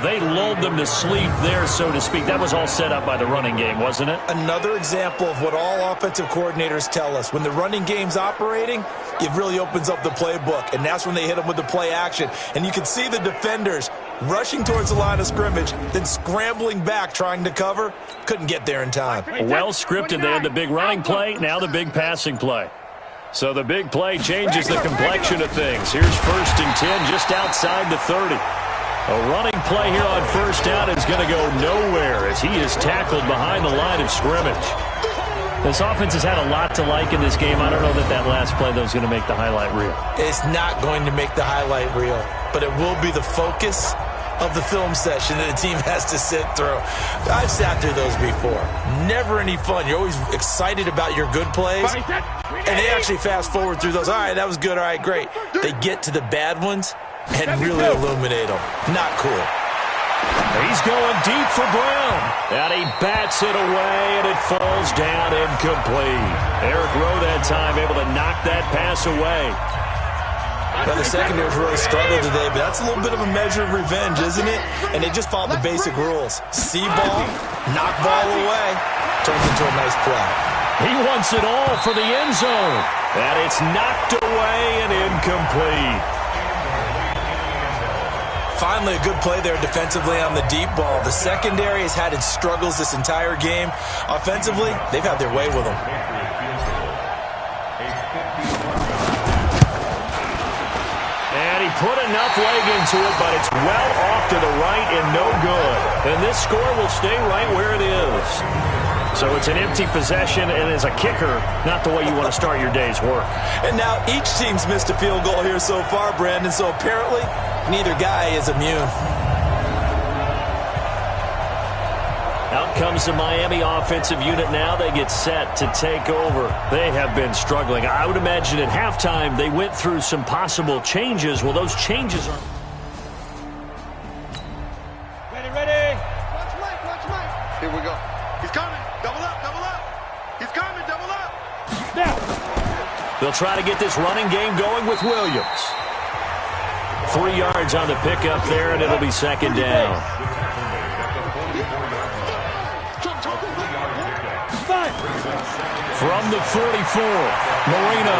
They lulled them to sleep there, so to speak. That was all set up by the running game, wasn't it? Another example of what all offensive coordinators tell us. When the running game's operating, it really opens up the playbook, and that's when they hit them with the play action. And you can see the defenders rushing towards the line of scrimmage, then scrambling back trying to cover. Couldn't get there in time. Well scripted. They had the big running play, now the big passing play. So the big play changes the complexion of things. Here's 1st and 10 just outside the 30. A running play here on 1st down is going to go nowhere as he is tackled behind the line of scrimmage. This offense has had a lot to like in this game. I don't know that last play, though, is going to make the highlight reel. It's not going to make the highlight reel, but it will be the focus of the film session that the team has to sit through. I've sat through those before. Never any fun. You're always excited about your good plays, and they actually fast forward through those. All right, that was good. All right, great. They get to the bad ones and really illuminate them. Not cool. He's going deep for Brown. And he bats it away, and it falls down incomplete. Eric Rowe that time able to knock that pass away. Well, the secondary's really struggled today, but that's a little bit of a measure of revenge, isn't it? And they just followed the basic rules. See ball, knock ball away, turns into a nice play. He wants it all for the end zone. And it's knocked away and incomplete. Finally, a good play there defensively on the deep ball. The secondary has had its struggles this entire game. Offensively, they've had their way with them. And he put enough leg into it, but it's well off to the right and no good. And this score will stay right where it is. So it's an empty possession, and as a kicker, not the way you want to start your day's work. And now each team's missed a field goal here so far, Brandon, so apparently neither guy is immune. Out comes the Miami offensive unit now. They get set to take over. They have been struggling. I would imagine at halftime they went through some possible changes. Well, those changes are... Ready. Watch Mike. Here we go. He's coming. Double up. He's coming. Double up. Now, they'll try to get this running game going with Williams. 3 yards on the pickup there, and it'll be 2nd down. From the 44, Marino.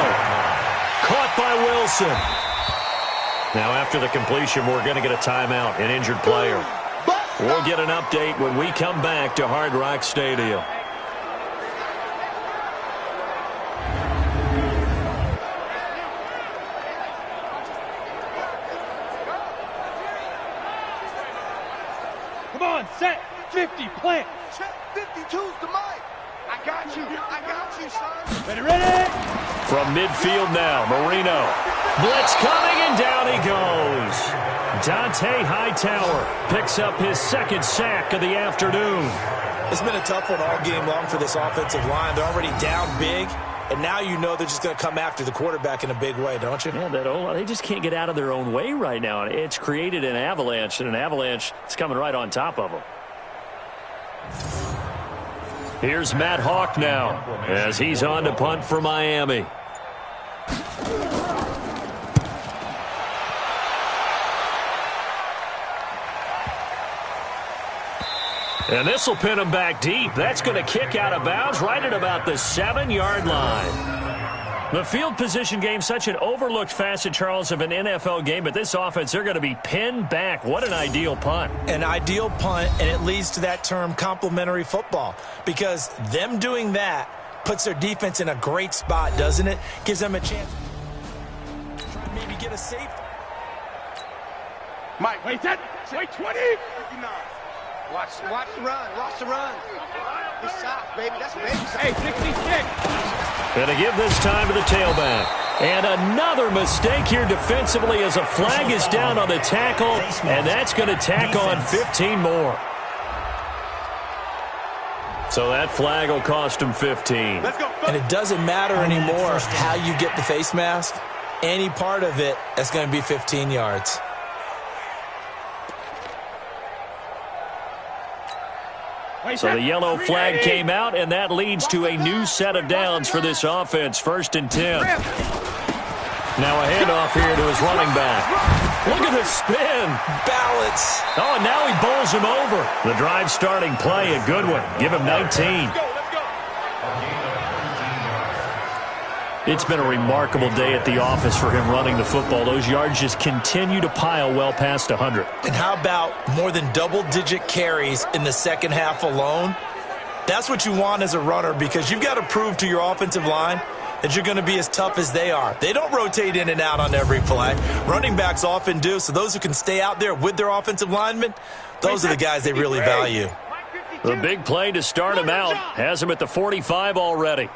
Caught by Wilson. Now, after the completion, we're going to get a timeout, an injured player. We'll get an update when we come back to Hard Rock Stadium. Come on, set, 50, plant. Check, 52's the mic. I got you, son. Ready. From midfield now, Marino. Blitz coming, and down he goes. Dante Hightower picks up his 2nd sack of the afternoon. It's been a tough one all game long for this offensive line. They're already down big, and now you know they're just going to come after the quarterback in a big way, don't you? Yeah, they just can't get out of their own way right now. It's created an avalanche, and an avalanche is coming right on top of them. Here's Matt Hawk now as he's on to punt for Miami. And this will pin him back deep. That's going to kick out of bounds right at about the 7-yard line. The field position game, such an overlooked facet, Charles, of an NFL game. But this offense, they're going to be pinned back. What an ideal punt. An ideal punt, and it leads to that term complementary football. Because them doing that Puts their defense in a great spot, doesn't it? Gives them a chance to try and maybe get a safety. Mike, wait 10, wait 20. 59. Watch the run, watch the run. It's soft, baby, that's baby. Hey, 66. Going to give this time to the tailback. And another mistake here defensively as a flag is down on the tackle, and that's going to tack on 15 more. So that flag will cost him 15. Let's go. And it doesn't matter anymore how you get the face mask. Any part of it, that's going to be 15 yards. So the yellow flag came out, and that leads to a new set of downs for this offense. 1st and 10. Now a handoff here to his running back. Look at the spin. Balance. Oh, and now he bowls him over. The drive starting play, a good one. Give him 19. It's been a remarkable day at the office for him running the football. Those yards just continue to pile well past 100. And how about more than double-digit carries in the second half alone? That's what you want as a runner, because you've got to prove to your offensive line that you're going to be as tough as they are. They don't rotate in and out on every play. Running backs often do, so those who can stay out there with their offensive linemen, those are the guys they really value. The big play to start him out has him at the 45 already.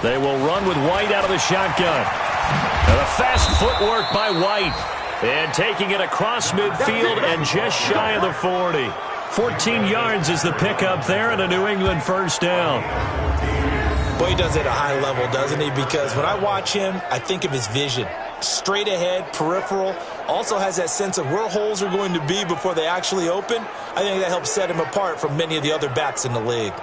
They will run with White out of the shotgun. And a fast footwork by White. And taking it across midfield and just shy of the 40. 14 yards is the pickup there and a New England first down. Boy, he does it at a high level, doesn't he? Because when I watch him, I think of his vision. Straight ahead, peripheral. Also has that sense of where holes are going to be before they actually open. I think that helps set him apart from many of the other backs in the league.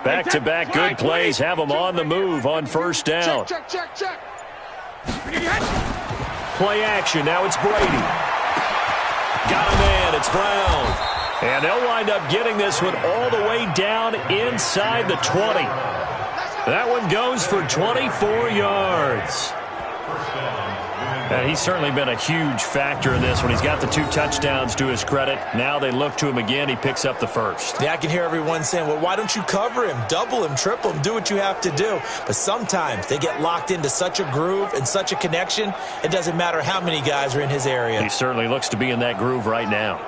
Back-to-back good plays have them on the move on first down. Check. Play action. Now it's Brady. Got a man. It's Brown. And they'll wind up getting this one all the way down inside the 20. That one goes for 24 yards. And he's certainly been a huge factor in this one. He's got the 2 touchdowns to his credit. Now they look to him again. He picks up the first. Yeah, I can hear everyone saying, well, why don't you cover him, double him, triple him, do what you have to do. But sometimes they get locked into such a groove and such a connection, it doesn't matter how many guys are in his area. He certainly looks to be in that groove right now.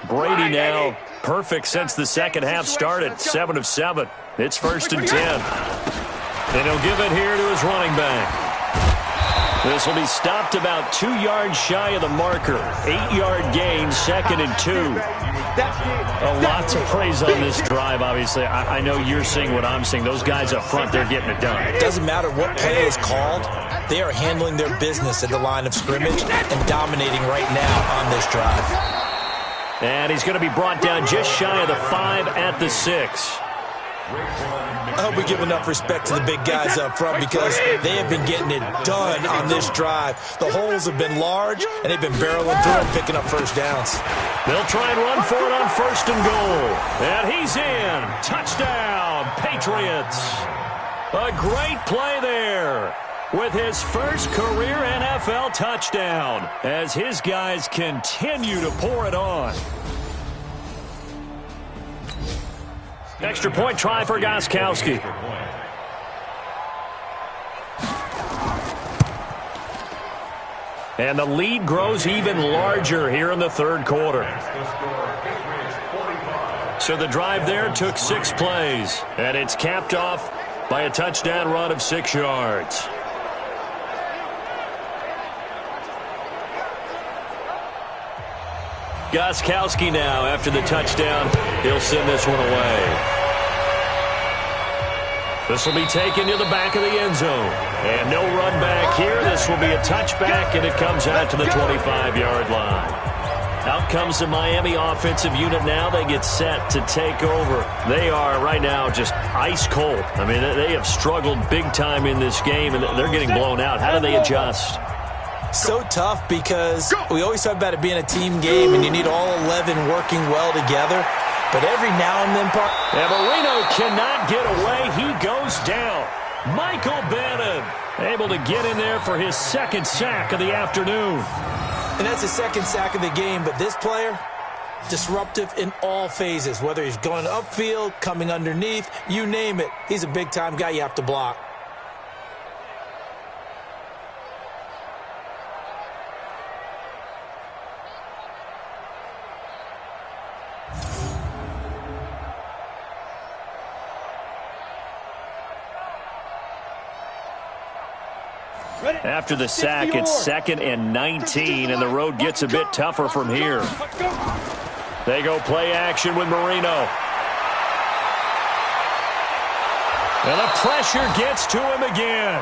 Brady now perfect since the second half started. 7 of 7. It's 1st and 10. And he'll give it here to his running back. This will be stopped about 2 yards shy of the marker. 8-yard gain, 2nd and 2. Lots of praise on this drive, obviously. I know you're seeing what I'm seeing. Those guys up front, they're getting it done. It doesn't matter what play is called. They are handling their business at the line of scrimmage and dominating right now on this drive. And he's going to be brought down just shy of the 5 at the 6. I hope we give enough respect to the big guys up front, because they have been getting it done on this drive. The holes have been large, and they've been barreling through and picking up first downs. They'll try and run for it on 1st and goal. And he's in. Touchdown, Patriots. A great play there with his first career NFL touchdown as his guys continue to pour it on. Extra point try for Gostkowski. And the lead grows even larger here in the 3rd quarter. So the drive there took 6 plays, and it's capped off by a touchdown run of 6 yards. Gostkowski now, after the touchdown, he'll send this one away. This will be taken to the back of the end zone. And no run back here. This will be a touchback, and it comes out to the 25-yard line. Out comes the Miami offensive unit now. They get set to take over. They are right now just ice cold. I mean, they have struggled big time in this game, and they're getting blown out. How do they adjust? So tough because we always talk about it being a team game, and you need all 11 working well together. But every now and then, and Marino cannot get away. He goes down. Michael Bannon able to get in there for his second sack of the afternoon. And that's the second sack of the game, but this player, disruptive in all phases, whether he's going upfield, coming underneath, you name it. He's a big-time guy you have to block. After the sack, it's 2nd and 19, and the road gets a bit tougher from here. They go play action with Marino. And the pressure gets to him again.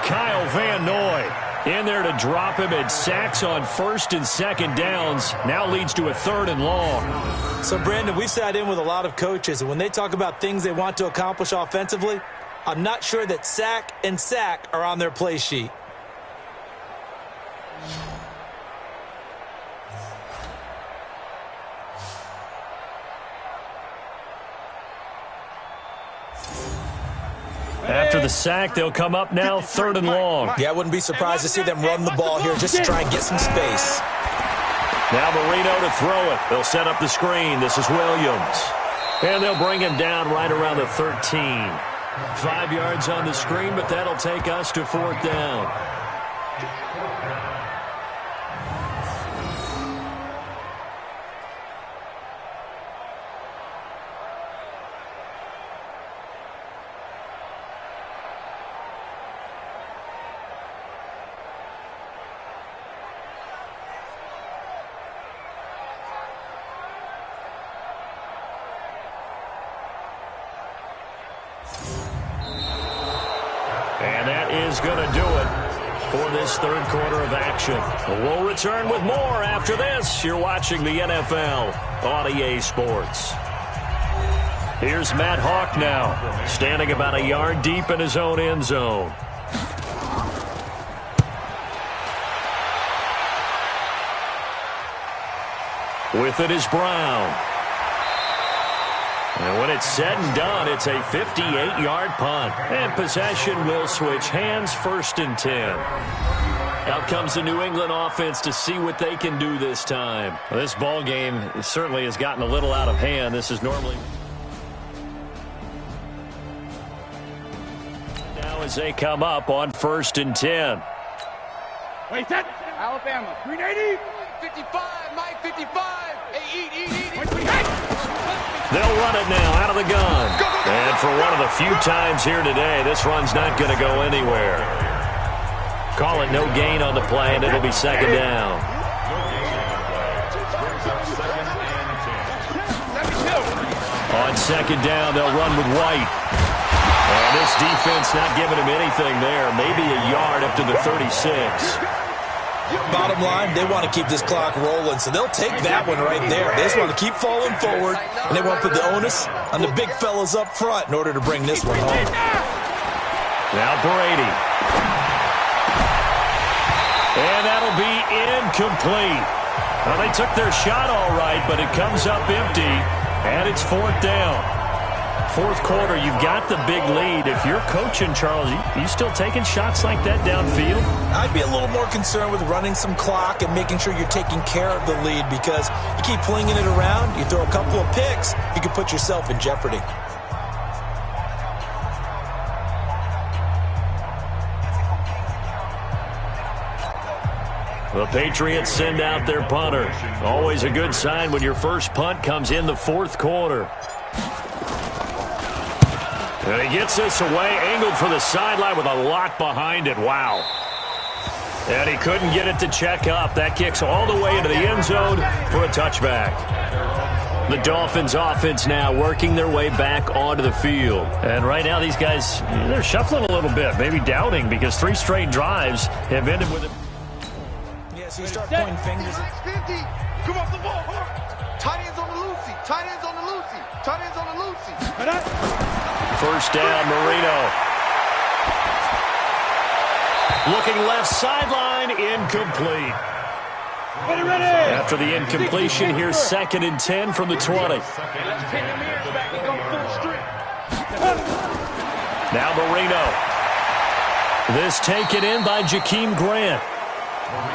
Kyle Van Noy in there to drop him, and sacks on 1st and 2nd downs. Now leads to a 3rd and long. So, Brandon, we've sat in with a lot of coaches, and when they talk about things they want to accomplish offensively, I'm not sure that sack and sack are on their play sheet. After the sack, they'll come up now 3rd and long. Yeah, I wouldn't be surprised to see them run the ball here just to try and get some space. Now Marino to throw it. They'll set up the screen. This is Williams. And they'll bring him down right around the 13. 5 yards on the screen, but that'll take us to 4th down. And that is going to do it for this 3rd quarter of action. We'll return with more after this. You're watching the NFL on EA Sports. Here's Matt Hawk now, standing about a yard deep in his own end zone. With it is Brown. And when it's said and done, it's a 58-yard punt. And possession will switch hands, 1st and 10. Out comes the New England offense to see what they can do this time. Well, this ball game certainly has gotten a little out of hand. This is normally... Now as they come up on 1st and 10. Wait, set. Alabama. 380. 55. Mike 55. Hey, eat. They'll run it now out of the gun. And for one of the few times here today, this run's not going to go anywhere. Call it no gain on the play, and it'll be 2nd down. On 2nd down, they'll run with White. And this defense not giving him anything there. Maybe a yard up to the 36. Bottom line, they want to keep this clock rolling, so they'll take that one right there. They just want to keep falling forward, and they want to put the onus on the big fellas up front in order to bring this one home. Now Brady. And that'll be incomplete. Well, they took their shot all right, but it comes up empty, and it's 4th down. 4th quarter, you've got the big lead. If you're coaching, Charles, you still taking shots like that downfield? I'd be a little more concerned with running some clock and making sure you're taking care of the lead, because you keep flinging it around, you throw a couple of picks, you can put yourself in jeopardy. The Patriots send out their punter. Always a good sign when your first punt comes in the 4th quarter. And he gets this away, angled for the sideline with a lot behind it. Wow. And he couldn't get it to check up. That kicks all the way into the end zone for a touchback. The Dolphins offense now working their way back onto the field. And right now these guys, they're shuffling a little bit, maybe doubting, because 3 straight drives have ended with it. so you start pointing fingers. Come off the ball. Tight ends on the Lucy. Tight ends on the Lucy. Tight ends on the Lucy. First down, Marino. Looking left sideline, incomplete. After the incompletion, here's 2nd and 10 from the 20. Now Marino. This taken in by Jakeem Grant.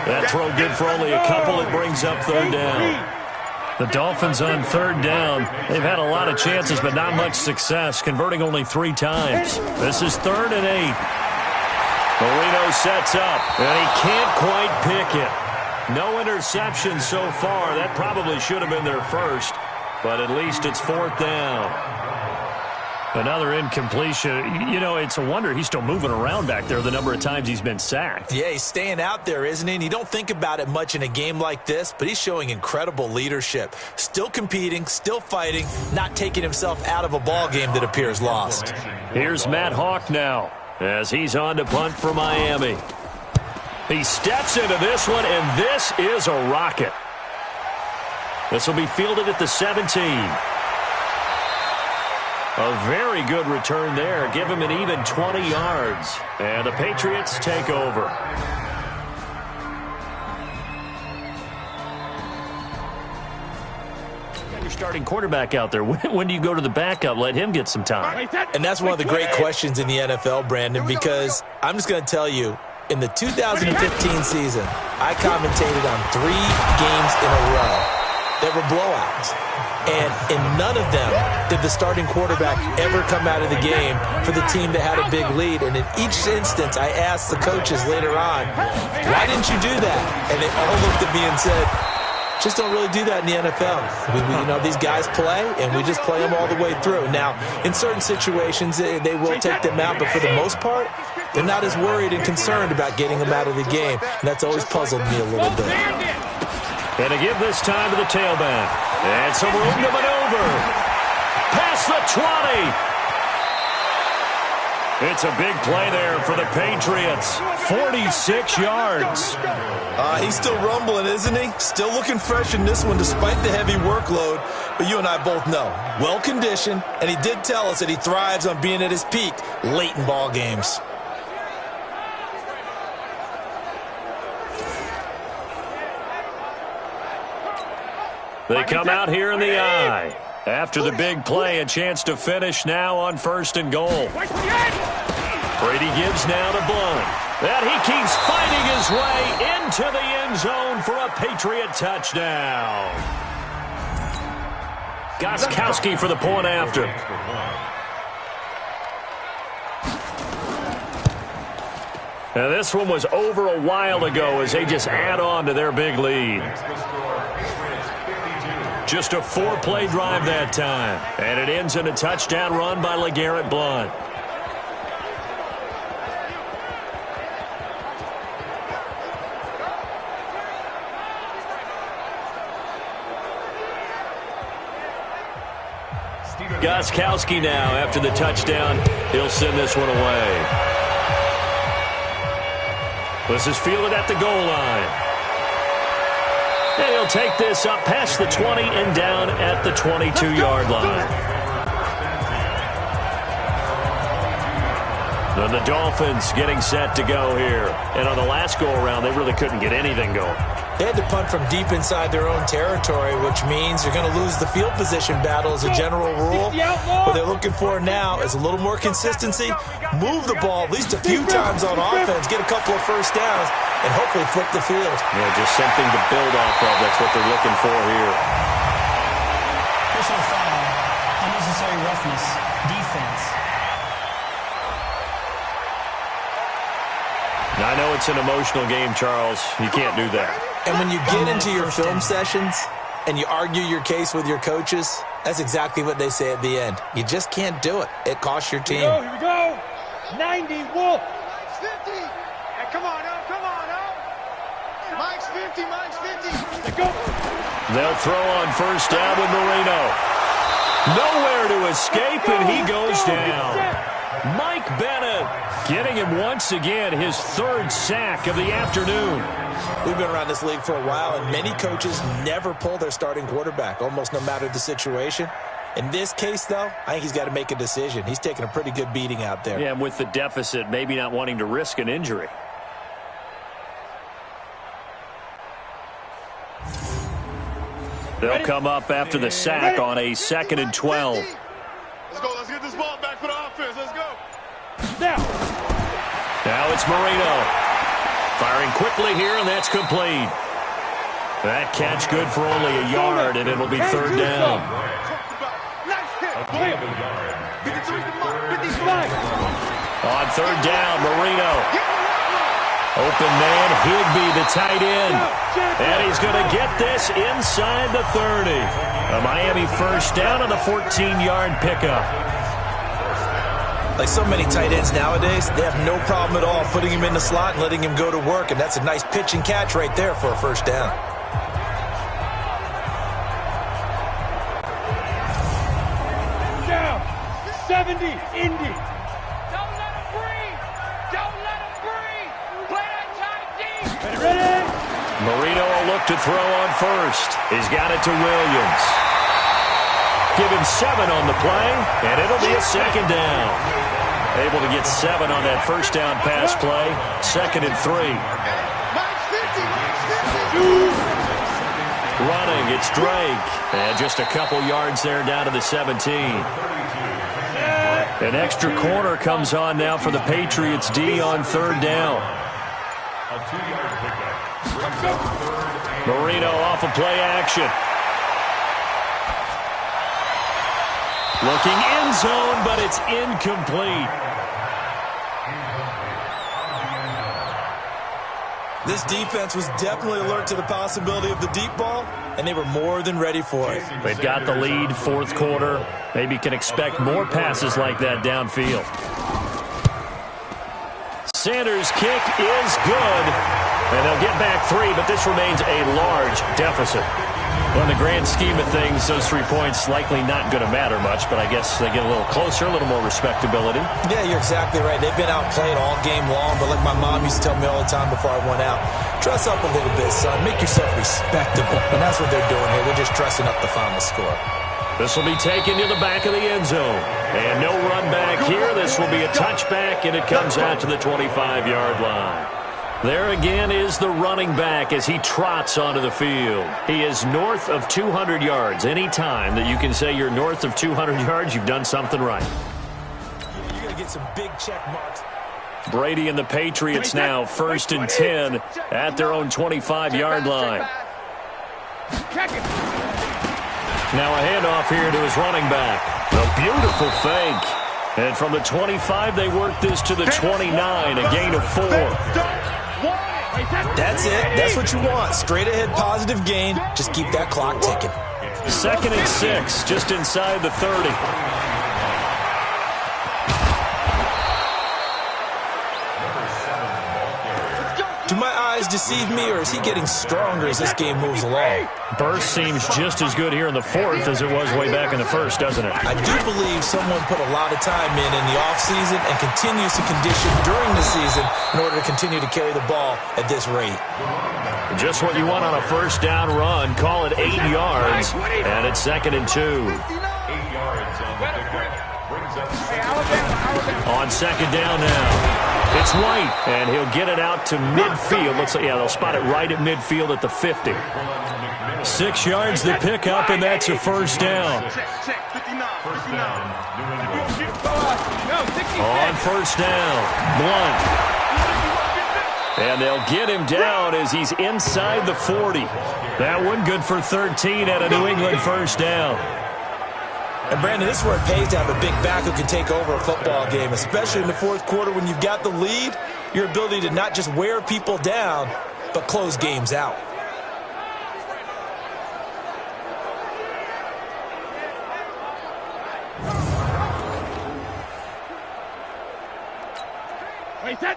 That throw good for only a couple. It brings up 3rd down. The Dolphins on 3rd down. They've had a lot of chances, but not much success, converting only 3 times. This is 3rd and 8. Marino sets up, and he can't quite pick it. No interception so far. That probably should have been their first, but at least it's 4th down. Another incompletion. You know, it's a wonder he's still moving around back there the number of times he's been sacked. Yeah, he's staying out there, isn't he? And you don't think about it much in a game like this, but he's showing incredible leadership. Still competing, still fighting, not taking himself out of a ball game that appears lost. Here's Matt Hawk now as he's on to punt for Miami. He steps into this one, and this is a rocket. This will be fielded at the 17. A very good return there. Give him an even 20 yards. And the Patriots take over. Your starting quarterback out there. When do you go to the backup? Let him get some time. And that's one of the great questions in the NFL, Brandon, because I'm just going to tell you, in the 2015 season, I commentated on 3 games in a row that were blowouts. And in none of them did the starting quarterback ever come out of the game for the team that had a big lead. And in each instance, I asked the coaches later on, why didn't you do that? And they all looked at me and said, just don't really do that in the NFL. You know, these guys play, and we just play them all the way through. Now, in certain situations, they will take them out, but for the most part, they're not as worried and concerned about getting them out of the game. And that's always puzzled me a little bit. And to give this time to the tailback. And some room to maneuver. Past the 20. It's a big play there for the Patriots. 46 yards. He's still rumbling, isn't he? Still looking fresh in this one despite the heavy workload. But you and I both know, well-conditioned, and he did tell us that he thrives on being at his peak late in ball games. They come out here in the eye. After the big play, a chance to finish now on 1st and goal. Brady gives now to Blunt. And he keeps fighting his way into the end zone for a Patriot touchdown. Gostkowski for the point after. Now this one was over a while ago as they just add on to their big lead. Just a 4-play drive that time. And it ends in a touchdown run by LeGarrette Blount. Gostkowski now after the touchdown. He'll send this one away. This is fielded at the goal line. And he'll take this up past the 20 and down at the 22-yard line. Then the Dolphins getting set to go here. And on the last go-around, they really couldn't get anything going. They had to punt from deep inside their own territory, which means you're going to lose the field position battle as a general rule. What they're looking for now is a little more consistency, move the ball at least a few times on offense, get a couple of first downs, and hopefully flip the field. Yeah, just something to build off of. That's what they're looking for here. Personal foul, unnecessary roughness, defense. Now, I know it's an emotional game, Charles. You can't do that. And when you get into your film sessions and you argue your case with your coaches, that's exactly what they say at the end. You just can't do it. It costs your team. Here we go. 90, Wolf. 50. Hey, come on up, come on up. Mike's 50, Mike's 50. Let's go. They'll throw on first down with Marino. Nowhere to escape, and he goes down. Mike Bennett getting him once again his third sack of the afternoon. We've been around this league for a while, and many coaches never pull their starting quarterback, almost no matter the situation. In this case, though, I think he's got to make a decision. He's taking a pretty good beating out there. Yeah, and with the deficit, maybe not wanting to risk an injury. They'll come up after the sack on a 2nd and 12. Let's go. Let's get this ball back for the offense. Let's go. Now it's Marino. Firing quickly here, and that's complete. That catch good for only a yard, and it'll be third down. On third down, Marino. Open man, Higbee, the tight end. And he's going to get this inside the 30. A Miami first down on the 14-yard pickup. Like so many tight ends nowadays, they have no problem at all putting him in the slot and letting him go to work. And that's a nice pitch and catch right there for a first down. Down. 70, Indy. Don't let him breathe. Don't let him breathe. Play that tight deep. Ready? Marino will look to throw on first. He's got it to Williams. Give him 7 on the play, and it'll be a second down. Able to get 7 on that first down pass play. 2nd and 3. Running, it's Drake. And just a couple yards there down to the 17. An extra corner comes on now for the Patriots D on third down. Marino off of play action. Looking end zone, but it's incomplete. This defense was definitely alert to the possibility of the deep ball, and they were more than ready for it. They've got the lead, fourth quarter. Maybe can expect more passes like that downfield. Sanders' kick is good, and they'll get back 3, but this remains a large deficit. Well, in the grand scheme of things, those 3 points likely not going to matter much, but I guess they get a little closer, a little more respectability. Yeah, you're exactly right. They've been outplayed all game long, but like my mom used to tell me all the time before I went out, dress up a little bit, son. Make yourself respectable. And that's what they're doing here. They're just dressing up the final score. This will be taken to the back of the end zone. And no run back here. This will be a touchback, and it comes out to the 25-yard line. There again is the running back as he trots onto the field. He is north of 200 yards. Any time that you can say you're north of 200 yards, you've done something right. You're going to get some big check marks. Brady and the Patriots now 1st and 10 at their own 25-yard line. Now a handoff here to his running back. A beautiful fake. And from the 25, they work this to the 29, a gain of 4. That's it. That's what you want. Straight ahead positive gain. Just keep that clock ticking. 2nd and 6, just inside the 30. Do my eyes deceive me, or is he getting stronger as this game moves along? Burst seems just as good here in the 4th as it was way back in the 1st, doesn't it? I do believe someone put a lot of time in the offseason and continues to condition during the season in order to continue to carry the ball at this rate. Just what you want on a first down run. Call it 8 yards, and it's 2nd and 2. 8 yards on the pickup. Brings up on 2nd down now. It's White, and he'll get it out to midfield. Looks like, yeah, they'll spot it right at midfield at the 50. 6 yards the pickup, and that's a first down. On first down, Blunt. And they'll get him down as he's inside the 40. That one good for 13 at a New England first down. And, Brandon, this is where it pays to have a big back who can take over a football game, especially in the 4th quarter when you've got the lead, your ability to not just wear people down, but close games out.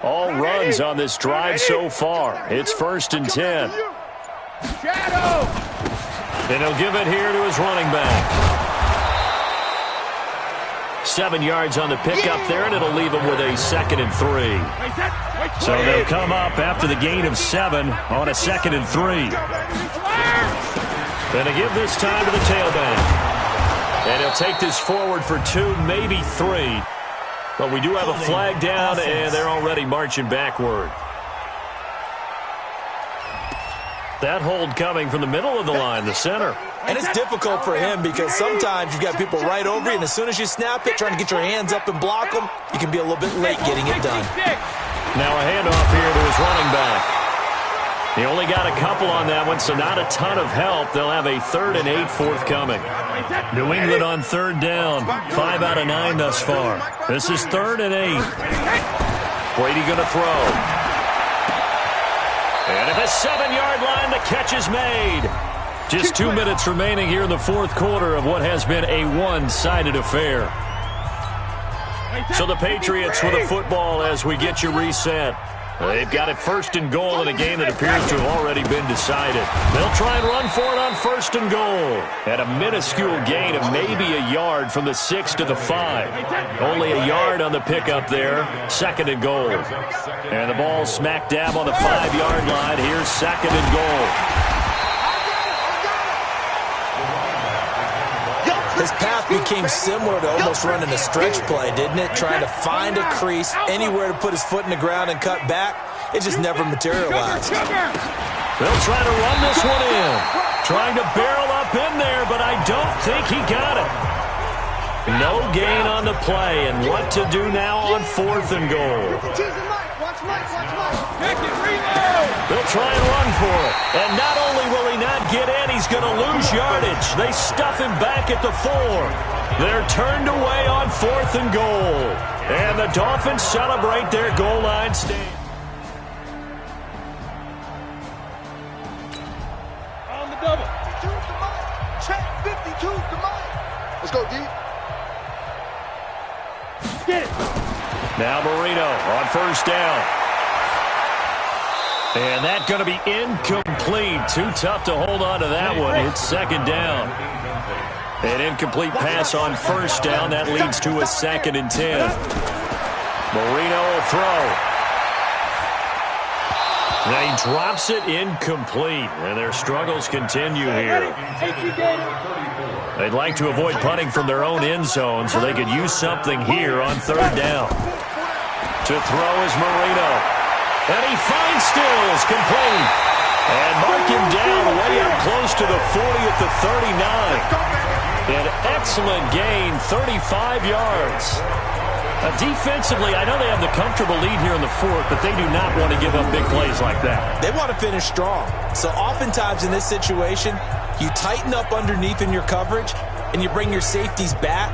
All runs on this drive so far. It's 1st and 10. And he'll give it here to his running back. 7 yards on the pickup there, and it'll leave them with a 2nd and 3. So they'll come up after the gain of 7 on a 2nd and 3. And they give this time to the tailback. And he'll take this forward for 2, maybe 3. But we do have a flag down, and they're already marching backward. That hold coming from the middle of the line, the center. And it's difficult for him because sometimes you've got people right over you, and as soon as you snap it, trying to get your hands up and block them, you can be a little bit late getting it done. Now a handoff here to his running back. He only got a couple on that one, so not a ton of help. They'll have a 3rd and 8 forthcoming. New England on 3rd down. 5 out of 9 thus far. This is 3rd and 8. Brady going to throw. And at the 7-yard line, the catch is made. Just 2 minutes remaining here in the 4th quarter of what has been a one-sided affair. So the Patriots with a football as we get you reset. They've got it 1st and goal in a game that appears to have already been decided. They'll try and run for it on 1st and goal. At a minuscule gain of maybe a yard from the 6 to the 5. Only a yard on the pickup there. 2nd and goal. And the ball smack dab on the 5-yard line. Here's 2nd and goal. His path became similar to almost running a stretch play, didn't it? Trying to find a crease, anywhere to put his foot in the ground and cut back. It just never materialized. They'll try to run this one in. Trying to barrel up in there, but I don't think he got it. No gain on the play, and what to do now on 4th and goal. They'll try and run for it. And not only will he not get in, he's going to lose yardage. They stuff him back at the 4. They're turned away on 4th and goal. And the Dolphins celebrate their goal line stand. On the double. 52's the money. Check 52's the money. Let's go, D. Get it. Now Marino on 1st down. And that's going to be incomplete. Too tough to hold on to that one. It's 2nd down. An incomplete pass on 1st down. That leads to a 2nd and 10. Marino will throw. Now he drops it incomplete. And their struggles continue here. They'd like to avoid punting from their own end zone so they could use something here on 3rd down. To throw is Marino. And he finds Stills, complete. And mark him down way up close to the 40 at the 39. An excellent gain, 35 yards. Defensively, I know they have the comfortable lead here in the 4th, but they do not want to give up big plays like that. They want to finish strong. So oftentimes in this situation, you tighten up underneath in your coverage, and you bring your safeties back.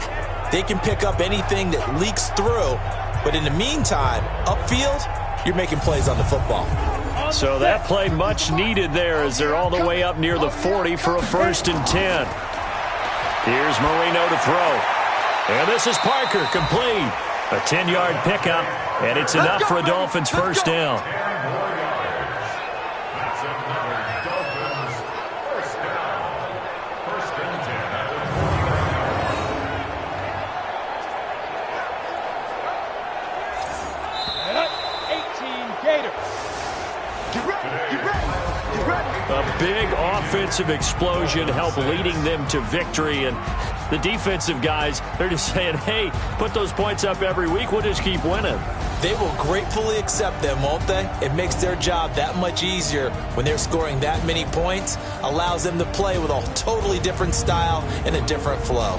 They can pick up anything that leaks through. But in the meantime, upfield, you're making plays on the football. So that play much needed there as they're all the way up near the 40 for a 1st and 10. Here's Marino to throw. And this is Parker, complete. A 10-yard pickup, and it's enough for a Dolphins 1st down. A big offensive explosion helped leading them to victory, and the defensive guys, they're just saying, hey, put those points up every week, we'll just keep winning. They will gratefully accept them, won't they? It makes their job that much easier when they're scoring that many points, allows them to play with a totally different style and a different flow.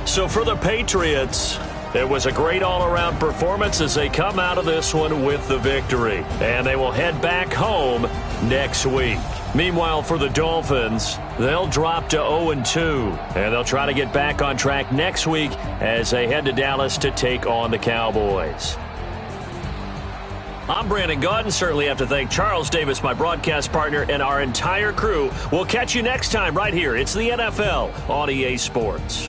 So for the Patriots, it was a great all-around performance as they come out of this one with the victory. And they will head back home next week. Meanwhile, for the Dolphins, they'll drop to 0-2. And they'll try to get back on track next week as they head to Dallas to take on the Cowboys. I'm Brandon Gaudin. Certainly have to thank Charles Davis, my broadcast partner, and our entire crew. We'll catch you next time right here. It's the NFL on EA Sports.